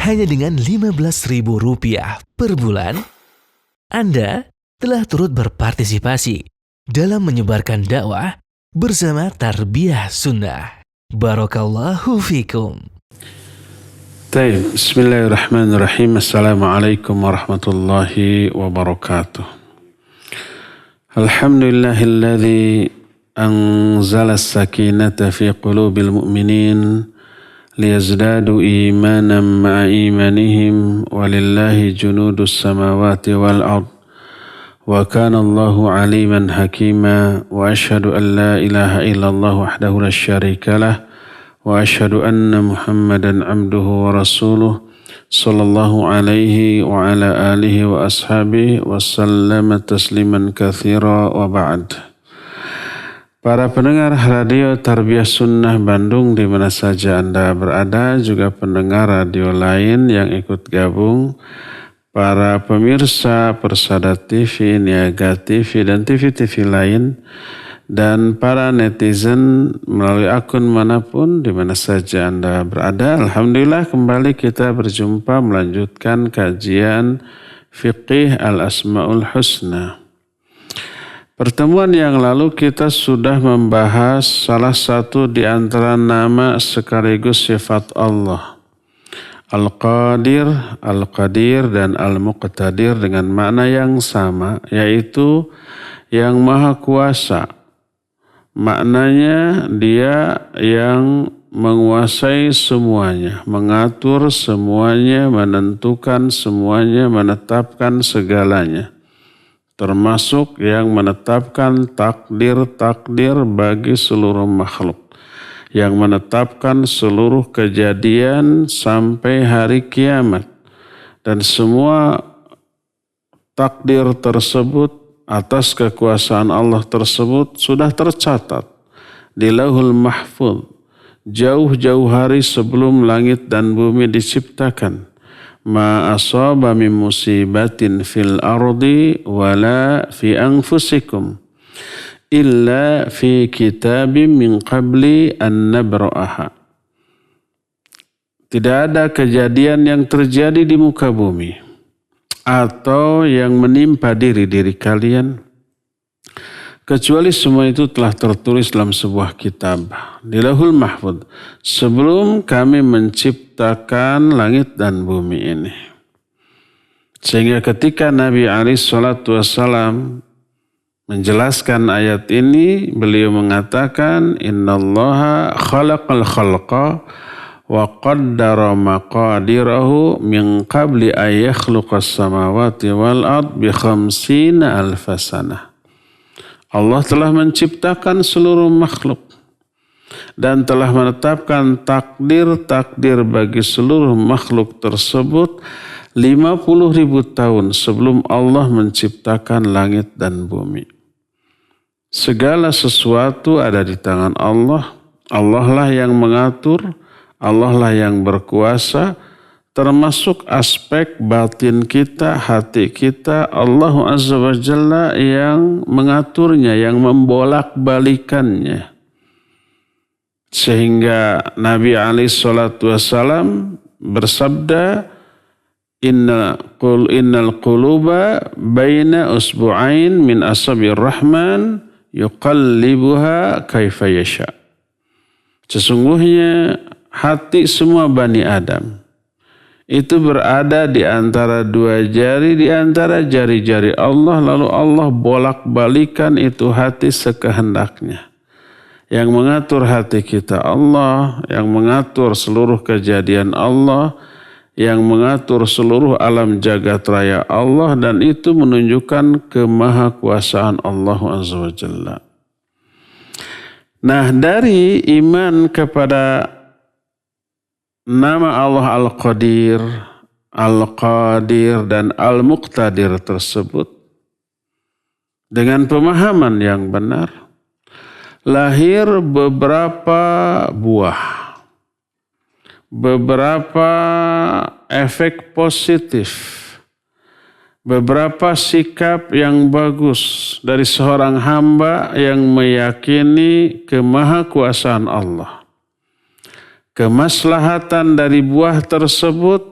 Hanya dengan Rp15.000 per bulan, Anda telah turut berpartisipasi dalam menyebarkan dakwah bersama Tarbiyah Sunnah. Barakallahu fikum. Baik, bismillahirrahmanirrahim. Assalamualaikum warahmatullahi wabarakatuh. Alhamdulillahilladzi anzala as-sakinata fi qulubil mu'minin liyazdadu imanan ma'a imanihim walillahi junudus samawati wal ard wa kana Allahu aliman hakima wa ashhadu an la ilaha illallah wahdahu la syarika lah wa ashhadu anna Muhammadan abduhu wa rasuluh sallallahu alaihi wa ala alihi wa ashabihi wa sallama tasliman katsira wa ba'd. Para pendengar radio Tarbiyah Sunnah Bandung di mana saja Anda berada, juga pendengar radio lain yang ikut gabung, para pemirsa Persada TV, Niaga TV, dan TV-TV lain, dan para netizen melalui akun manapun di mana saja Anda berada. Alhamdulillah kembali kita berjumpa melanjutkan kajian Fiqih Al-Asma'ul Husna. Pertemuan yang lalu kita sudah membahas salah satu di antara nama sekaligus sifat Allah. Al-Qadir, Al-Qadir, dan Al-Muqtadir dengan makna yang sama, yaitu yang Maha Kuasa. Maknanya dia yang menguasai semuanya, mengatur semuanya, menentukan semuanya, menetapkan segalanya. Termasuk yang menetapkan takdir-takdir bagi seluruh makhluk. Yang menetapkan seluruh kejadian sampai hari kiamat. Dan semua takdir tersebut atas kekuasaan Allah tersebut sudah tercatat di Lauhul Mahfuz. Jauh-jauh hari sebelum langit dan bumi diciptakan. Ma asaba min musibatin fil ardi wala fi anfusikum illa fi kitabim min qabli an nabra'aha. Tidak ada kejadian yang terjadi di muka bumi atau yang menimpa diri kalian kecuali semua itu telah tertulis dalam sebuah kitab di Lauhul Mahfuz sebelum kami menciptakan langit dan bumi ini. Sehingga ketika Nabi SAW menjelaskan ayat ini, beliau mengatakan innallaha khalaqal khalqa wa qaddara maqadirahu min qabli an yakhluqas samawati wal ard bi 50 alf sanah. Allah telah menciptakan seluruh makhluk dan telah menetapkan takdir-takdir bagi seluruh makhluk tersebut 50.000 tahun sebelum Allah menciptakan langit dan bumi. Segala sesuatu ada di tangan Allah. Allah lah yang mengatur, Allah lah yang berkuasa, termasuk aspek batin kita, hati kita. Allah Azza wa Jalla yang mengaturnya, yang membolak-balikannya. Sehingga Nabi SAW bersabda, Innal quluba baina usbu'ain min asabir rahman yuqallibuha kaifa yasha. Sesungguhnya hati semua Bani Adam itu berada di antara dua jari, di antara jari-jari Allah, lalu Allah bolak-balikan itu hati sekehendaknya. Yang mengatur hati kita Allah, yang mengatur seluruh kejadian Allah, yang mengatur seluruh alam jagat raya Allah, dan itu menunjukkan kemahakuasaan Allah Azza wa Jalla. Nah, dari iman kepada nama Allah Al-Qadir, Al-Qadir, dan Al-Muqtadir tersebut, dengan pemahaman yang benar, lahir beberapa buah, beberapa efek positif, beberapa sikap yang bagus dari seorang hamba yang meyakini kemahakuasaan Allah. Kemaslahatan dari buah tersebut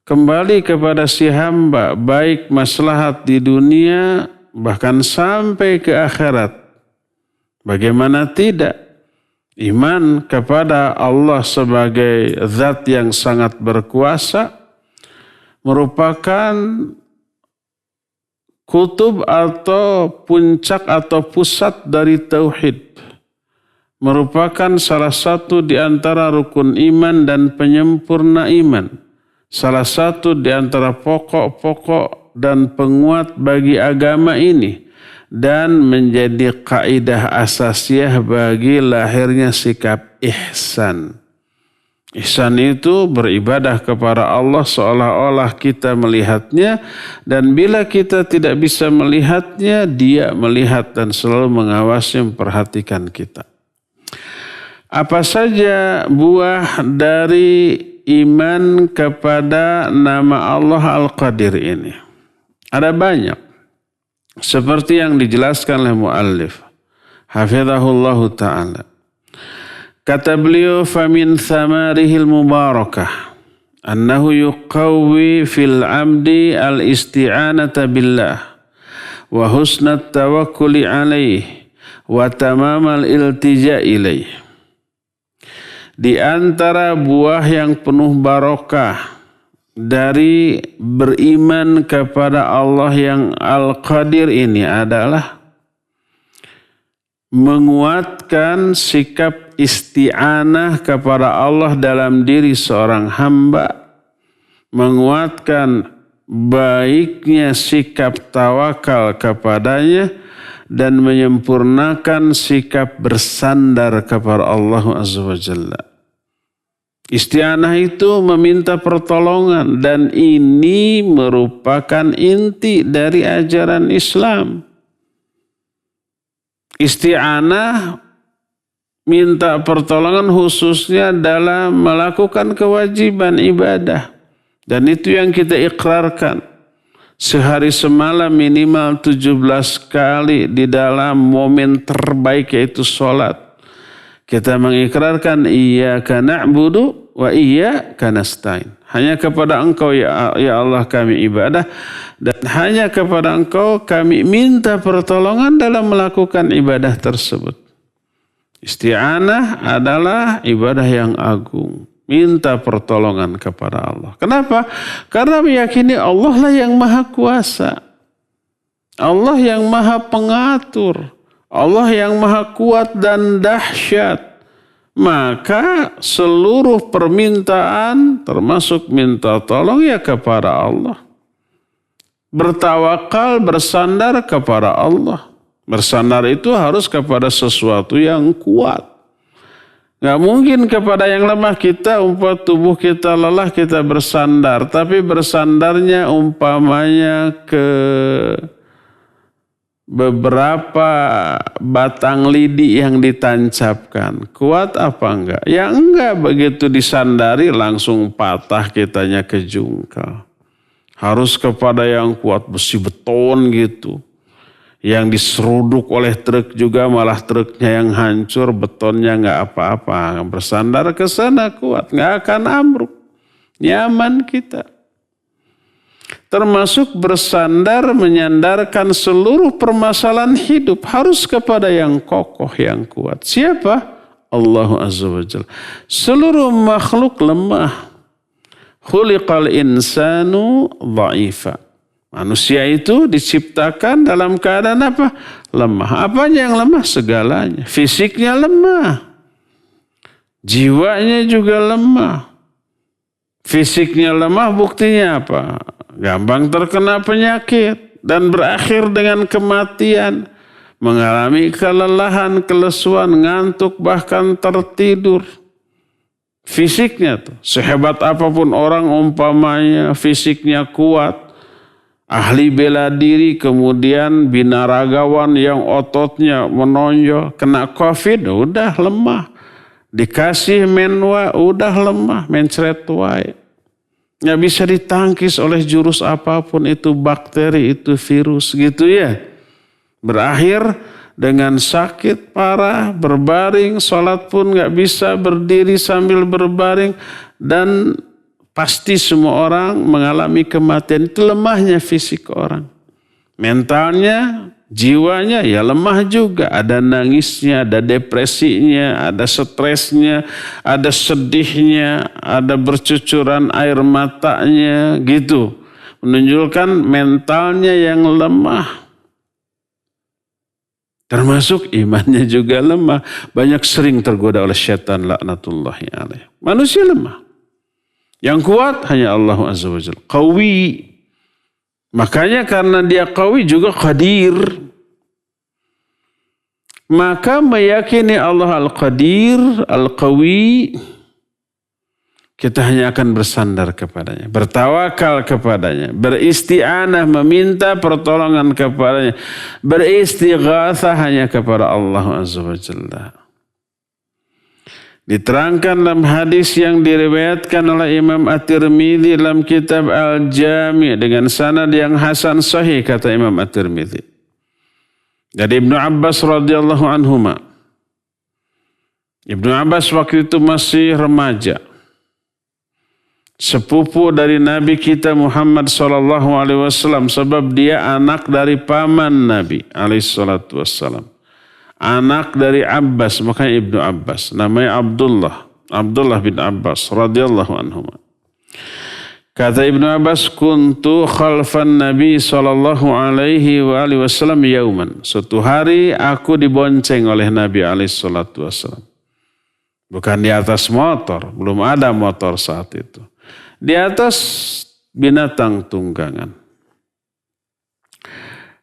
kembali kepada si hamba, baik maslahat di dunia bahkan sampai ke akhirat. Bagaimana tidak? Iman kepada Allah sebagai zat yang sangat berkuasa merupakan kutub atau puncak atau pusat dari tauhid. Merupakan salah satu di antara rukun iman dan penyempurna iman. Salah satu di antara pokok-pokok dan penguat bagi agama ini. Dan menjadi kaidah asasiyah bagi lahirnya sikap ihsan. Ihsan itu beribadah kepada Allah seolah-olah kita melihatnya, dan bila kita tidak bisa melihatnya, Dia melihat dan selalu mengawasi, memperhatikan kita. Apa saja buah dari iman kepada nama Allah Al-Qadir ini? Ada banyak. Seperti yang dijelaskan oleh muallif hafizahullahu ta'ala. Kata beliau, famin thamarihil mubarakah annahu yuqawwi fil amdi al-isti'anata billah wa husnat tawakkuli alaih wa tamamal iltija ilaih. Di antara buah yang penuh barokah dari beriman kepada Allah yang Al-Qadir ini adalah menguatkan sikap isti'anah kepada Allah dalam diri seorang hamba, menguatkan baiknya sikap tawakal kepadanya, dan menyempurnakan sikap bersandar kepada Allah Azza wa Jalla. Isti'anah itu meminta pertolongan, dan ini merupakan inti dari ajaran Islam. Isti'anah minta pertolongan khususnya dalam melakukan kewajiban ibadah. Dan itu yang kita ikrarkan. Sehari semalam minimal 17 kali di dalam momen terbaik yaitu sholat. Kita mengikrarkan iyyaka na'budu wa iyyaka nasta'in. Hanya kepada Engkau ya Allah kami ibadah, dan hanya kepada Engkau kami minta pertolongan dalam melakukan ibadah tersebut. Isti'anah adalah ibadah yang agung. Minta pertolongan kepada Allah. Kenapa? Karena meyakini Allah lah yang maha kuasa. Allah yang maha pengatur. Allah yang maha kuat dan dahsyat. Maka seluruh permintaan termasuk minta tolong ya kepada Allah. Bertawakal, bersandar kepada Allah. Bersandar itu harus kepada sesuatu yang kuat. Gak mungkin kepada yang lemah. Kita umpama tubuh kita lelah kita bersandar. Tapi bersandarnya umpamanya ke beberapa batang lidi yang ditancapkan. Kuat apa enggak? Ya enggak, begitu disandari langsung patah kitanya kejungkal. Harus kepada yang kuat, besi beton gitu. Yang diseruduk oleh truk juga malah truknya yang hancur, betonnya enggak apa-apa. Bersandar ke sana kuat, enggak akan ambruk. Nyaman kita. Termasuk bersandar menyandarkan seluruh permasalahan hidup harus kepada yang kokoh, yang kuat. Siapa? Allah Azza wa Jalla. Seluruh makhluk lemah. Khuliqal insanu dha'ifa. Manusia itu diciptakan dalam keadaan apa? Lemah. Apanya yang lemah? Segalanya. Fisiknya lemah. Jiwanya juga lemah. Fisiknya lemah, buktinya apa? Gampang terkena penyakit dan berakhir dengan kematian. Mengalami kelelahan, kelesuan, ngantuk, bahkan tertidur. Fisiknya tuh, sehebat apapun orang umpamanya fisiknya kuat, ahli bela diri, kemudian binaragawan yang ototnya menonjol, kena COVID, udah lemah. Dikasih menwa, udah lemah, mencret wae. Nggak bisa ditangkis oleh jurus apapun, itu bakteri, itu virus gitu ya. Berakhir dengan sakit parah, berbaring, sholat pun nggak bisa berdiri sambil berbaring, dan Pasti semua orang mengalami kematian. Itu lemahnya fisik orang. Mentalnya, jiwanya ya lemah juga. Ada nangisnya, ada depresinya, ada stresnya, ada sedihnya, ada bercucuran air matanya gitu. Menunjukkan mentalnya yang lemah. Termasuk imannya juga lemah. Banyak sering tergoda oleh syaitan laknatullahi alaih. Manusia lemah. Yang kuat hanya Allah Azza wa Jalla. Qawi. Makanya karena dia qawi juga qadir. Maka meyakini Allah al-qadir, al-qawi, kita hanya akan bersandar kepadanya. Bertawakal kepadanya. Beristi'anah, meminta pertolongan kepadanya. Beristighatsah hanya kepada Allah Azza wa Jalla. Diterangkan dalam hadis yang diriwayatkan oleh Imam At-Tirmidzi dalam kitab Al-Jami' dengan sanad yang hasan sahih kata Imam At-Tirmidzi. Dari Ibnu Abbas radhiyallahu anhuma. Ibnu Abbas waktu itu masih remaja. Sepupu dari Nabi kita Muhammad sallallahu alaihi wasallam sebab dia anak dari paman Nabi alaihi salatu wasallam. Anak dari Abbas, makanya Ibnu Abbas. Namanya Abdullah bin Abbas radhiyallahu anhu. Kata Ibnu Abbas, kuntu khalfan Nabi sallallahu alaihi wasallam yauman. Suatu hari aku dibonceng oleh Nabi alaihi salatu wasallam. Bukan di atas motor, belum ada motor saat itu. Di atas binatang tunggangan.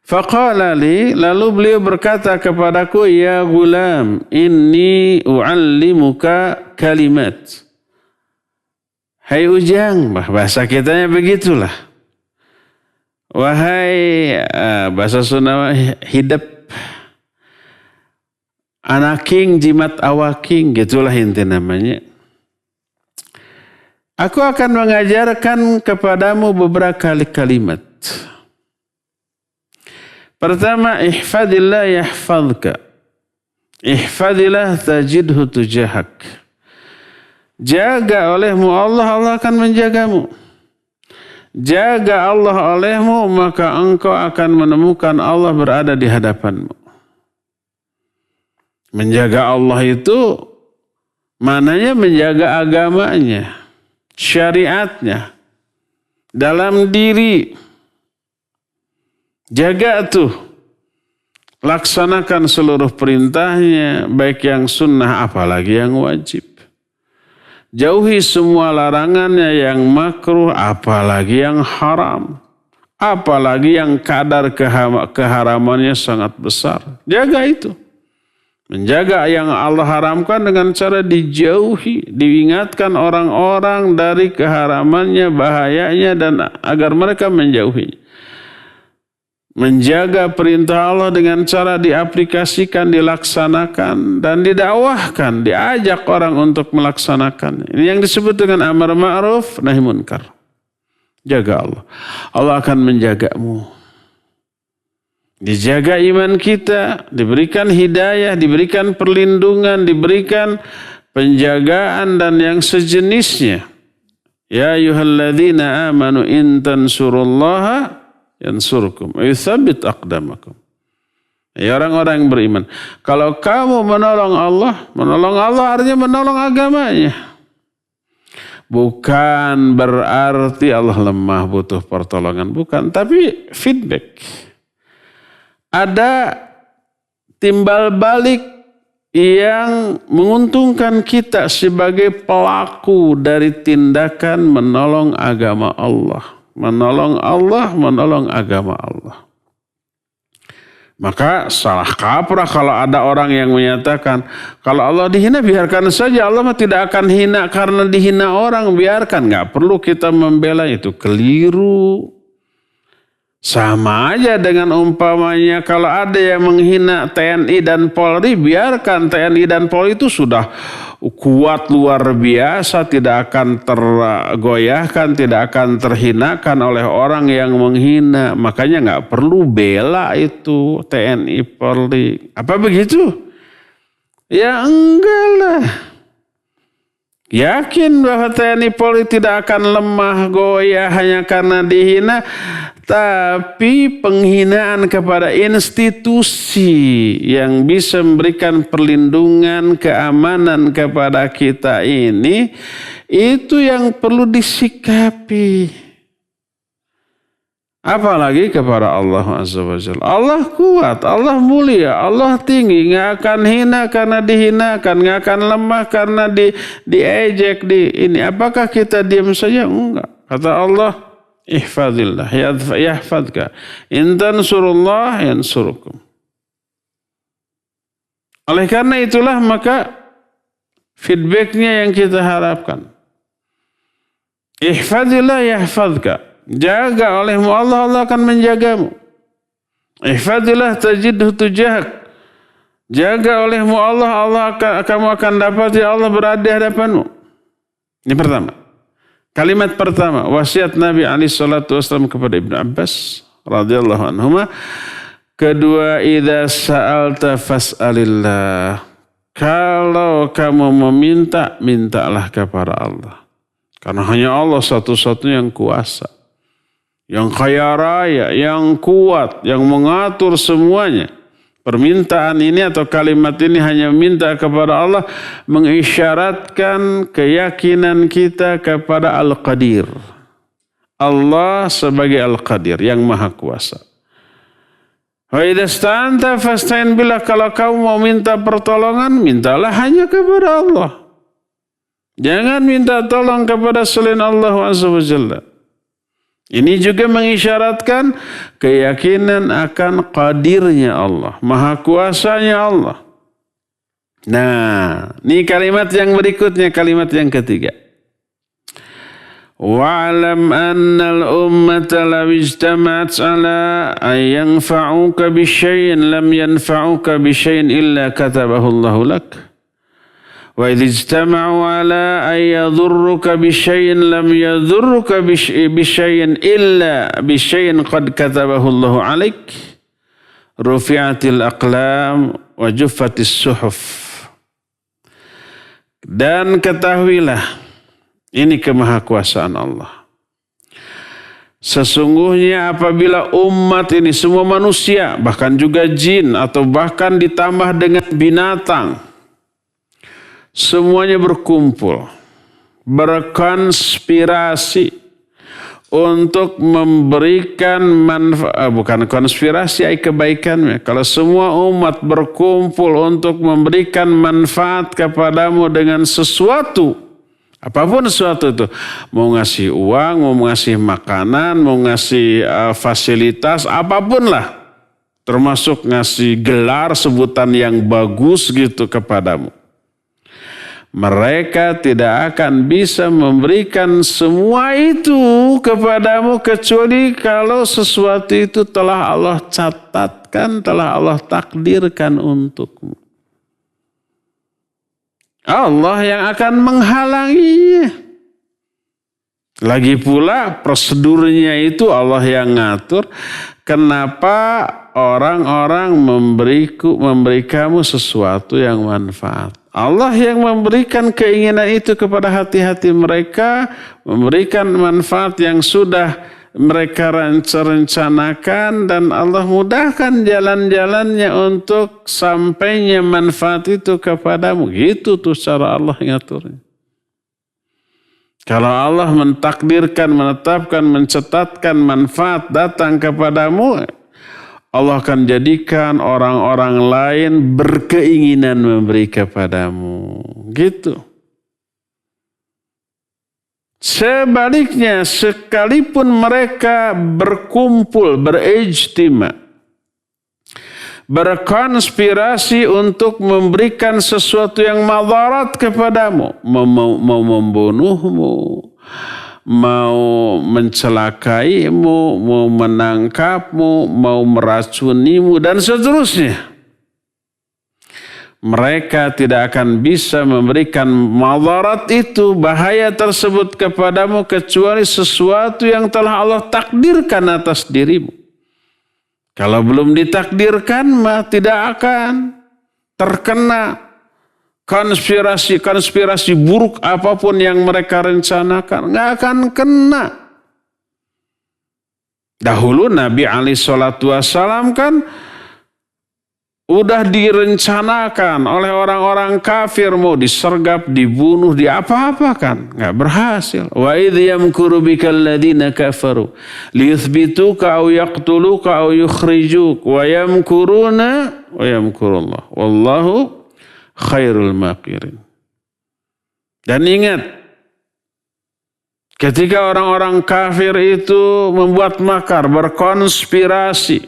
Faqala li, lalu beliau berkata kepadaku, ya gulam, inni u'allimuka kalimat. Hai ujang, bahasa kitanya begitulah. Wahai, bahasa Sunda hidap, anaking jimat awaking, gitulah inti namanya. Aku akan mengajarkan kepadamu beberapa kalimat. Pertama, ihfadillah yahfadka. Ihfadillah tajidhu tujahak. Jaga olehmu Allah, Allah akan menjagamu. Jaga Allah olehmu, maka engkau akan menemukan Allah berada di hadapanmu. Menjaga Allah itu mananya menjaga agamanya, syariatnya, dalam diri. Jaga tuh, laksanakan seluruh perintahnya, baik yang sunnah apalagi yang wajib. Jauhi semua larangannya yang makruh apalagi yang haram. Apalagi yang kadar keharamannya sangat besar. Jaga itu. Menjaga yang Allah haramkan dengan cara dijauhi, diingatkan orang-orang dari keharamannya, bahayanya dan agar mereka menjauhinya. Menjaga perintah Allah dengan cara diaplikasikan, dilaksanakan, dan didakwahkan, diajak orang untuk melaksanakan. Ini yang disebut dengan amar ma'ruf, nahi munkar. Jaga Allah. Allah akan menjagamu. Dijaga iman kita, diberikan hidayah, diberikan perlindungan, diberikan penjagaan dan yang sejenisnya. Ya ayyuhalladzina amanu in tansurullaha yansurkum yutsabbit aqdamakum. Ya orang-orang yang beriman, kalau kamu menolong Allah artinya menolong agamanya. Bukan berarti Allah lemah butuh pertolongan, bukan, tapi feedback. Ada timbal balik yang menguntungkan kita sebagai pelaku dari tindakan menolong agama Allah. Menolong Allah, menolong agama Allah. Maka salah kaprah kalau ada orang yang menyatakan, kalau Allah dihina biarkan saja, Allah mah tidak akan hina karena dihina orang, biarkan, nggak perlu kita membela, itu keliru. Sama aja dengan umpamanya kalau ada yang menghina TNI dan Polri, biarkan, TNI dan Polri itu sudah kuat luar biasa, tidak akan tergoyahkan, tidak akan terhinakan oleh orang yang menghina. Makanya nggak perlu bela itu TNI Polri. Apa begitu? Ya enggak lah. Yakin bahwa TNI Polri tidak akan lemah goyah hanya karena dihina, tapi penghinaan kepada institusi yang bisa memberikan perlindungan, keamanan kepada kita ini, itu yang perlu disikapi. Apalagi kepada Allah Azza wa Jalla. Allah kuat, Allah mulia, Allah tinggi, nggak akan hina karena dihinakan, nggak akan lemah karena diejek, ini. Apakah kita diam saja? Enggak. Kata Allah, ihfadillah, yahfadka. In tansurullah yansurukum. Oleh karena itulah maka feedbacknya yang kita harapkan. Ihfadillah yahfadka. Jaga olehmu Allah, Allah akan menjagamu. Ihfadillah tajidhu tujahak. Jaga olehmu Allah, kamu akan dapat ya Allah berada di hadapanmu. Ini pertama. Kalimat pertama, wasiat Nabi SAW kepada Ibnu Abbas radhiyallahu anhuma. Kedua, idza sa'alta fas'alillah. Kalau kamu meminta, mintalah kepada Allah. Karena hanya Allah satu-satunya yang kuasa, yang kaya raya, yang kuat, yang mengatur semuanya. Permintaan ini atau kalimat ini hanya minta kepada Allah, mengisyaratkan keyakinan kita kepada Al-Qadir. Allah sebagai Al-Qadir, yang maha kuasa. Wa idza sta'anta fasta'in billah. Kalau kamu mau minta pertolongan, mintalah hanya kepada Allah. Jangan minta tolong kepada selain Allah Azza wa Jalla. Ini juga mengisyaratkan keyakinan akan qadirnya Allah, maha kuasanya Allah. Nah, ini kalimat yang berikutnya, kalimat yang ketiga. Wa'lam anna al-ummata law ijtama'at 'ala an yanfa'uka bi syai'in lam yanfa'uka bi syai'in illa katabahu Allahu lak. Wa idh ijtama'u 'ala an yadhurruka bi syai'in lam yadhurruka bi syai'in illa bi syai'in qad katabahu Allahu 'alaik. Rufi'atil aqlam wa juffatis suhuf. Dan ketahuilah, ini kemahakuasaan Allah. Sesungguhnya apabila umat ini, semua manusia, bahkan juga jin atau bahkan ditambah dengan binatang, semuanya berkumpul, berkonspirasi untuk memberikan manfaat, bukan konspirasi, kebaikannya. Kalau semua umat berkumpul untuk memberikan manfaat kepadamu dengan sesuatu, apapun sesuatu itu, mau ngasih uang, mau ngasih makanan, mau ngasih fasilitas, apapun lah, termasuk ngasih gelar, sebutan yang bagus gitu kepadamu. Mereka tidak akan bisa memberikan semua itu kepadamu kecuali kalau sesuatu itu telah Allah catatkan, telah Allah takdirkan untukmu. Allah yang akan menghalanginya. Lagi pula prosedurnya itu Allah yang ngatur. Kenapa orang-orang memberi kamu sesuatu yang manfaat? Allah yang memberikan keinginan itu kepada hati-hati mereka, memberikan manfaat yang sudah mereka rencanakan, dan Allah mudahkan jalan-jalannya untuk sampainya manfaat itu kepadamu. Gitu tuh cara Allah ngaturnya. Kalau Allah mentakdirkan, menetapkan, mencatatkan manfaat datang kepadamu, Allah akan jadikan orang-orang lain berkeinginan memberi kepadamu. Gitu. Sebaliknya, sekalipun mereka berkumpul, berijtima, berkonspirasi untuk memberikan sesuatu yang madarat kepadamu, mau membunuhmu, mau mencelakaimu, mau menangkapmu, mau meracunimu, dan seterusnya. Mereka tidak akan bisa memberikan madarat itu, bahaya tersebut kepadamu, kecuali sesuatu yang telah Allah takdirkan atas dirimu. Kalau belum ditakdirkan, mah tidak akan terkena konspirasi buruk apapun yang mereka rencanakan, nggak akan kena. Dahulu Nabi SAW kan udah direncanakan oleh orang-orang kafir, mau disergap, dibunuh, diapa-apakan, nggak berhasil. Wa idh yamkuru bikal ladzina kafaru liyuthbituka aw yaqtuluka aw yukhrijuk wa yamkuruna wa yamkurullah wallahu khairul makirin. Dan ingat, ketika orang-orang kafir itu membuat makar, berkonspirasi,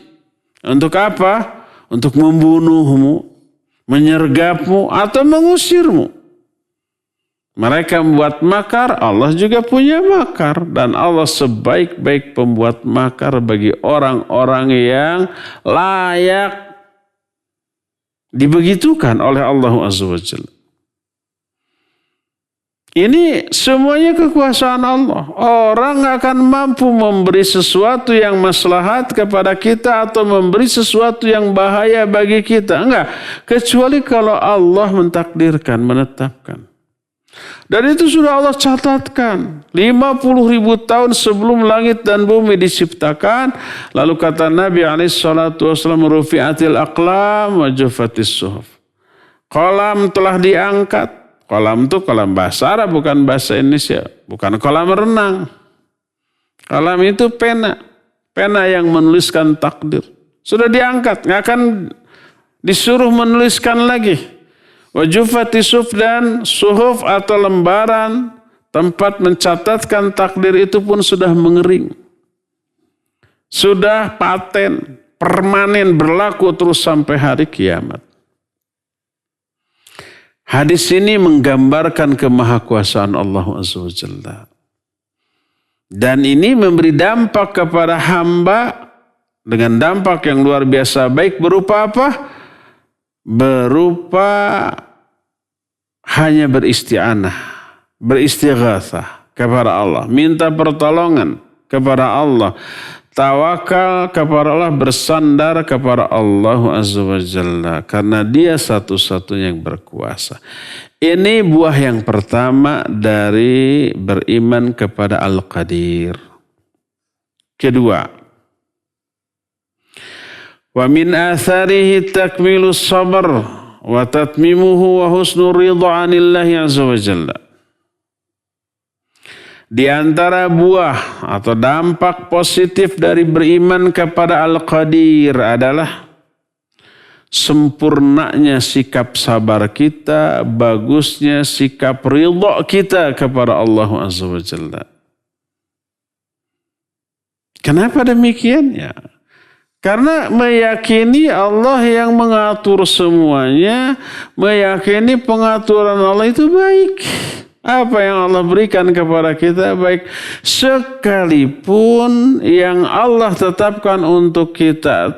untuk apa? Untuk membunuhmu, menyergapmu, atau mengusirmu. Mereka membuat makar, Allah juga punya makar. Dan Allah sebaik-baik pembuat makar bagi orang-orang yang layak dibegitukan oleh Allah Azza wa Jalla. Ini semuanya kekuasaan Allah. Orang akan mampu memberi sesuatu yang maslahat kepada kita atau memberi sesuatu yang bahaya bagi kita. Enggak. Kecuali kalau Allah mentakdirkan, menetapkan. Dan itu sudah Allah catatkan. 50.000 tahun sebelum langit dan bumi diciptakan. Lalu kata Nabi SAW, rufi'atil aqlam wa juffatis suhuf. Qalam telah diangkat. Kolam itu kolam bahasa Arab, bukan bahasa Indonesia. Bukan kolam renang. Kolam itu pena. Pena yang menuliskan takdir. Sudah diangkat. Nggak akan disuruh menuliskan lagi. Wajufati suf dan suhuf atau lembaran. Tempat mencatatkan takdir itu pun sudah mengering. Sudah paten. Permanen berlaku terus sampai hari kiamat. Hadis ini menggambarkan kemahakuasaan Allah Azza wa Jalla. Dan ini memberi dampak kepada hamba dengan dampak yang luar biasa baik. Berupa apa? Berupa hanya beristi'anah, beristighatsah kepada Allah, minta pertolongan kepada Allah, tawakal kepada Allah, bersandar kepada Allah Azza wa Jalla. Karena dia satu-satunya yang berkuasa. Ini buah yang pertama dari beriman kepada Al-Qadir. Kedua, wa min atharihi takmilus sabr wa tatmimuhu wa husnur ridha 'anillahi Azza wa Jalla. Di antara buah atau dampak positif dari beriman kepada Al-Qadir adalah sempurnanya sikap sabar kita, bagusnya sikap ridha kita kepada Allah Azza wa Jalla. Kenapa demikian? Ya, karena meyakini Allah yang mengatur semuanya, meyakini pengaturan Allah itu baik. Apa yang Allah berikan kepada kita baik, sekalipun yang Allah tetapkan untuk kita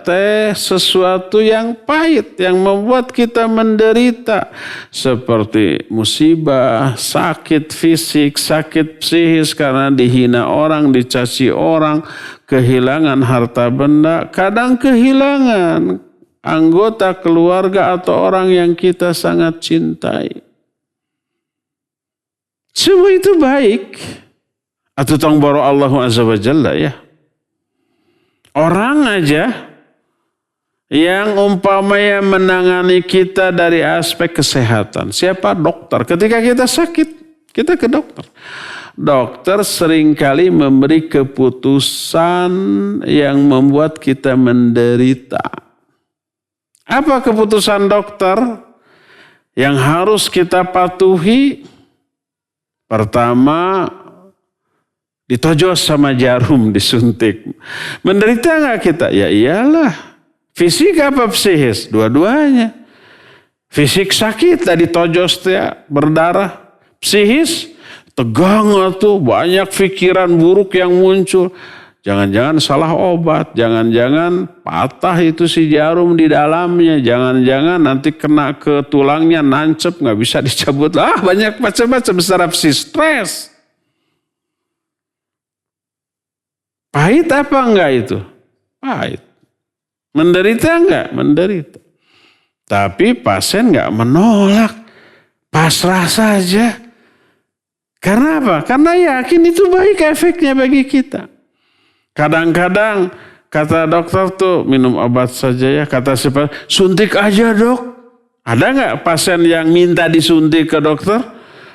sesuatu yang pahit, yang membuat kita menderita, seperti musibah, sakit fisik, sakit psikis karena dihina orang, dicaci orang, kehilangan harta benda, kadang kehilangan anggota keluarga atau orang yang kita sangat cintai. Semua itu baik. Atau tangbaro Allah Azza wa Jalla ya. Orang aja yang umpamanya menangani kita dari aspek kesehatan. Siapa? Dokter. Ketika kita sakit, kita ke dokter. Dokter seringkali memberi keputusan yang membuat kita menderita. Apa keputusan dokter yang harus kita patuhi? Pertama, ditojos sama jarum, disuntik. Menderita nggak kita? Ya iyalah. Fisik apa psikis? Dua-duanya. Fisik sakit, tadi tojos ya, berdarah. Psikis, tegang tuh, banyak pikiran buruk yang muncul. Jangan-jangan salah obat, jangan-jangan patah itu si jarum di dalamnya, jangan-jangan nanti kena ke tulangnya, nancep, nggak bisa dicabut. Banyak macam-macam secara stres. Pahit apa enggak itu? Pahit. Menderita enggak? Menderita. Tapi pasien enggak menolak. Pasrah saja. Karena apa? Karena yakin itu baik efeknya bagi kita. Kadang-kadang kata dokter tuh minum obat saja ya. Kata siapa? Suntik aja dok. Ada nggak pasien yang minta disuntik ke dokter?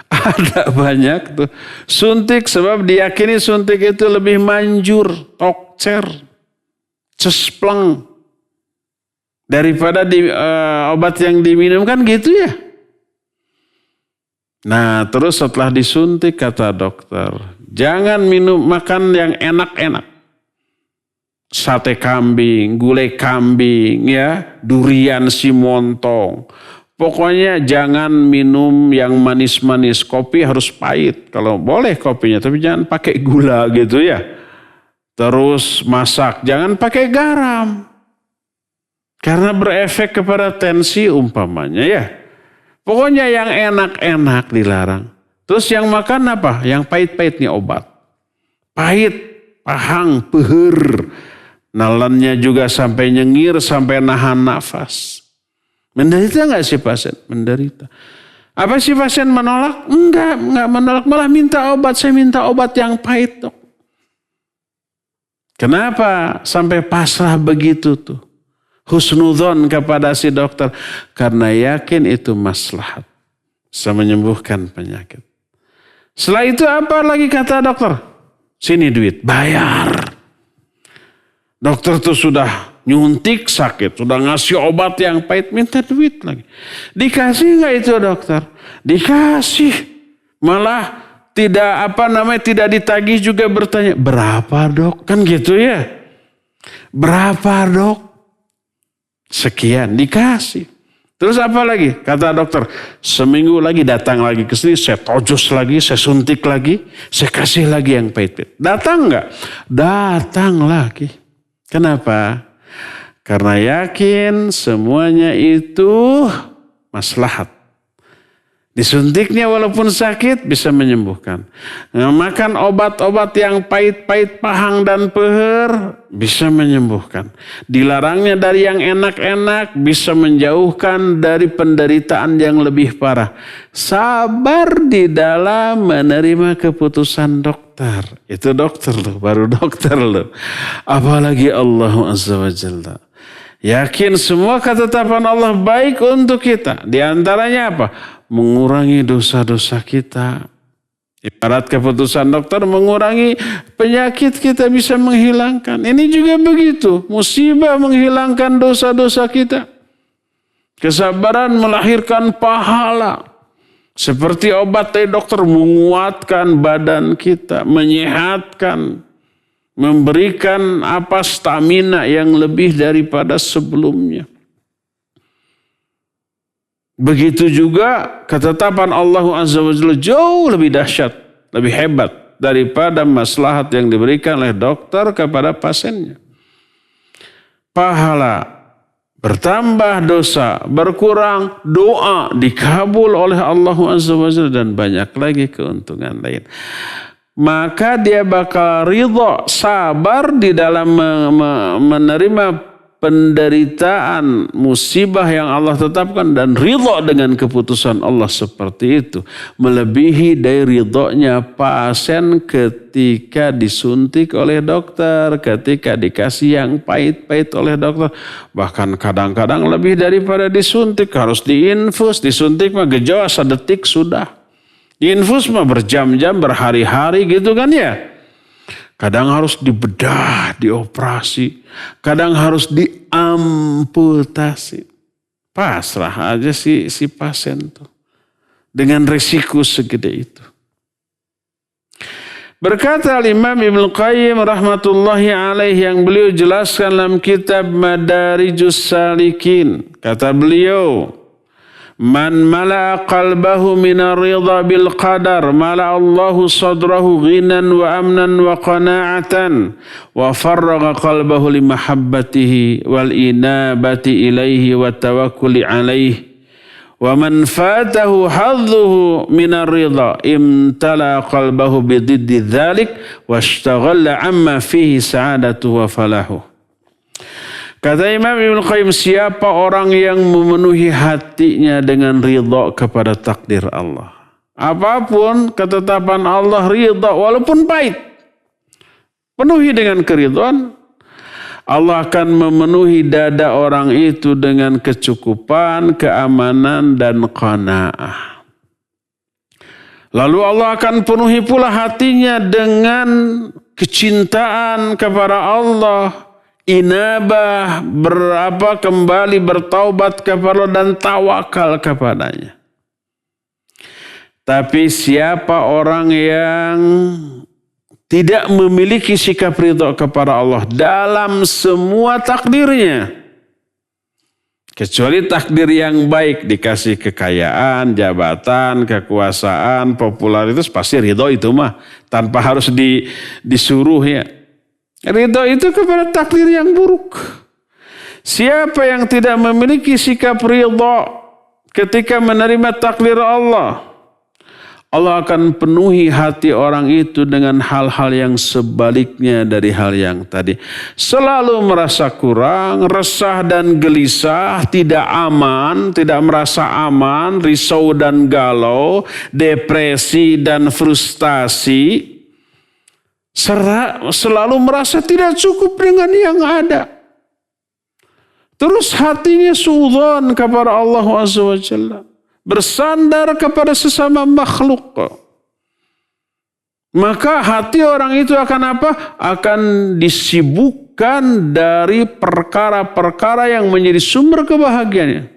Ada banyak tuh. Suntik sebab diyakini suntik itu lebih manjur, tokcer, cespleng daripada obat yang diminum kan gitu ya. Nah terus setelah disuntik kata dokter, jangan makan yang enak-enak. Sate kambing, gulai kambing ya, durian si montong. Pokoknya jangan minum yang manis-manis, kopi harus pahit. Kalau boleh kopinya, tapi jangan pakai gula gitu ya. Terus masak, jangan pakai garam. Karena berefek kepada tensi umpamanya ya. Pokoknya yang enak-enak dilarang. Terus yang makan apa? Yang pahit-pahit nih obat. Pahit, pahang, peher. Nalannya juga sampai nyengir, sampai nahan nafas. Menderita nggak si pasien? Menderita. Apa si pasien menolak? Enggak menolak. Malah minta obat. Saya minta obat yang pahit dok. Kenapa sampai pasrah begitu tuh? Husnudzon kepada si dokter. Karena yakin itu maslahat. Bisa menyembuhkan penyakit. Setelah itu apa lagi kata dokter? Sini duit, bayar. Dokter tuh sudah nyuntik sakit. Sudah ngasih obat yang pahit, minta duit lagi. Dikasih gak itu dokter? Dikasih. Malah tidak ditagih juga bertanya. Berapa dok? Kan gitu ya. Berapa dok? Sekian dikasih. Terus apa lagi? Kata dokter, seminggu lagi datang lagi ke sini, saya tojos lagi, saya suntik lagi, saya kasih lagi yang pahit-pahit. Datang nggak? Datang lagi. Kenapa? Karena yakin semuanya itu maslahat. Disuntiknya walaupun sakit bisa menyembuhkan. Makan obat-obat yang pahit-pahit, pahang dan peher bisa menyembuhkan. Dilarangnya dari yang enak-enak bisa menjauhkan dari penderitaan yang lebih parah. Sabar di dalam menerima keputusan dokter. Itu dokter loh, baru dokter loh. Apalagi Allah Azza wa Jalla. Yakin semua ketetapan Allah baik untuk kita. Di antaranya apa? Mengurangi dosa-dosa kita. Ibarat keputusan dokter mengurangi penyakit kita bisa menghilangkan. Ini juga begitu. Musibah menghilangkan dosa-dosa kita. Kesabaran melahirkan pahala. Seperti obat dari dokter menguatkan badan kita. Menyehatkan. Memberikan stamina yang lebih daripada sebelumnya. Begitu juga ketetapan Allah Azza wa Jalla jauh lebih dahsyat, lebih hebat daripada maslahat yang diberikan oleh dokter kepada pasiennya. Pahala bertambah, dosa berkurang, doa dikabul oleh Allah Azza wa Jalla dan banyak lagi keuntungan lain. Maka dia bakal ridha, sabar di dalam menerima penderitaan, musibah yang Allah tetapkan dan ridha dengan keputusan Allah seperti itu. Melebihi dari ridhonya pasien ketika disuntik oleh dokter, ketika dikasih yang pahit-pahit oleh dokter. Bahkan kadang-kadang lebih daripada disuntik, harus diinfus, disuntik mah gejala sedetik sudah. Diinfus mah berjam-jam, berhari-hari gitu kan ya. Kadang harus dibedah, dioperasi. Kadang harus diamputasi. Pasrah aja si pasien tuh. Dengan risiko segede itu. Berkata Imam Ibnu Qayyim rahmatullahi alaih yang beliau jelaskan dalam kitab Madarijus Salikin. Kata beliau, Man mala'a qalbahu minar ridha bil qadar mala'a Allahu sadrahu ghinan wa amnan wa qana'atan wa farraga qalbahu li mahabbatihi wal inabati ilaihi wa tawakkuli alaihi wa man fatahu hadduhu minar ridha imtala qalbahu bididdi dhalik wa ishtaghala amma fihi sa'adatu wa falahu. Kata Imam Ibnu Qayyim, siapa orang yang memenuhi hatinya dengan ridha kepada takdir Allah. Apapun ketetapan Allah, ridha walaupun pahit. Penuhi dengan keridhaan, Allah akan memenuhi dada orang itu dengan kecukupan, keamanan, dan qanaah. Lalu Allah akan penuhi pula hatinya dengan kecintaan kepada Allah, inabah, kembali bertaubat kepada Allah dan tawakal kepadanya. Tapi siapa orang yang tidak memiliki sikap ridha kepada Allah dalam semua takdirnya, kecuali takdir yang baik, dikasih kekayaan, jabatan, kekuasaan, popularitas, pasti ridha itu mah tanpa harus disuruh ya. Ridha itu kepada takdir yang buruk. Siapa yang tidak memiliki sikap ridha ketika menerima takdir Allah, Allah akan penuhi hati orang itu dengan hal-hal yang sebaliknya dari hal yang tadi. Selalu merasa kurang, resah dan gelisah, tidak aman, tidak merasa aman, risau dan galau, depresi dan frustasi. Selalu merasa tidak cukup dengan yang ada. Terus hatinya suudzon kepada Allah Azza wa Jalla, bersandar kepada sesama makhluk. Maka hati orang itu akan apa? Akan disibukkan dari perkara-perkara yang menjadi sumber kebahagiaannya.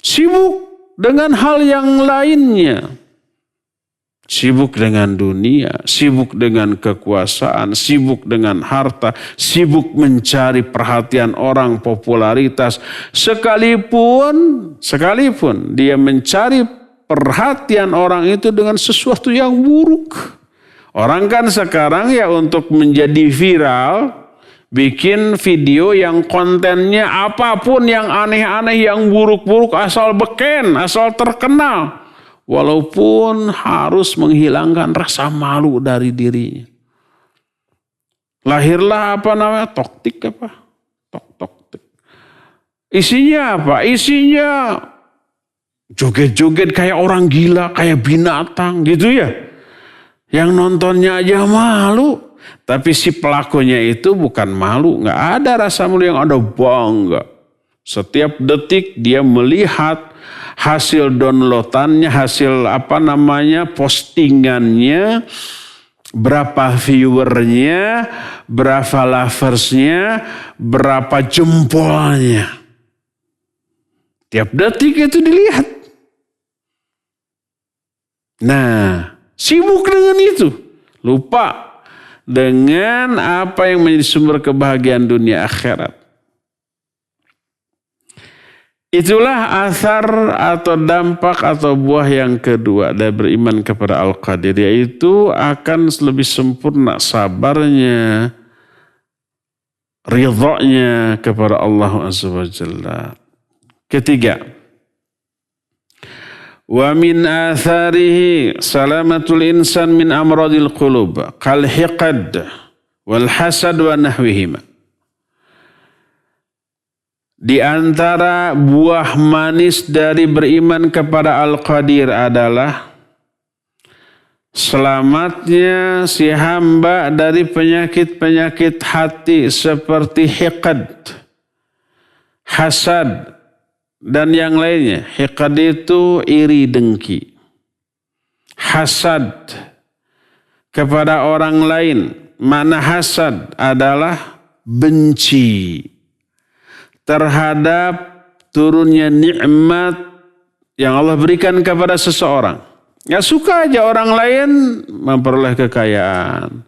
Sibuk dengan hal yang lainnya. Sibuk dengan dunia, sibuk dengan kekuasaan, sibuk dengan harta, sibuk mencari perhatian orang, popularitas. Sekalipun dia mencari perhatian orang itu dengan sesuatu yang buruk. Orang kan sekarang ya untuk menjadi viral, bikin video yang kontennya apapun yang aneh-aneh, yang buruk-buruk, asal beken, asal terkenal. Walaupun harus menghilangkan rasa malu dari dirinya. Lahirlah toktik. Isinya apa? Isinya joget-joget kayak orang gila, kayak binatang gitu ya. Yang nontonnya aja malu. Tapi si pelakunya itu bukan malu. Nggak ada rasa malu, yang ada bangga. Setiap detik dia melihat hasil downloadannya, hasil postingannya, berapa viewernya, berapa loversnya, berapa jempolnya. Tiap detik itu dilihat. Nah, sibuk dengan itu. Lupa dengan apa yang menjadi sumber kebahagiaan dunia akhirat. Itulah asar atau dampak atau buah yang kedua dari beriman kepada Al-Qadir, yaitu akan lebih sempurna sabarnya, ridhanya kepada Allah Azza wa Jalla. Ketiga, wa min atharihi salamatul insan min amradil qulub kal hiqad wal hasad wa nahwihima. Di antara buah manis dari beriman kepada Al-Qadir adalah selamatnya si hamba dari penyakit-penyakit hati seperti hiqad, hasad, dan yang lainnya. Hiqad itu iri dengki. Hasad kepada orang lain. Mana hasad adalah benci terhadap turunnya nikmat yang Allah berikan kepada seseorang. Ya suka aja orang lain memperoleh kekayaan,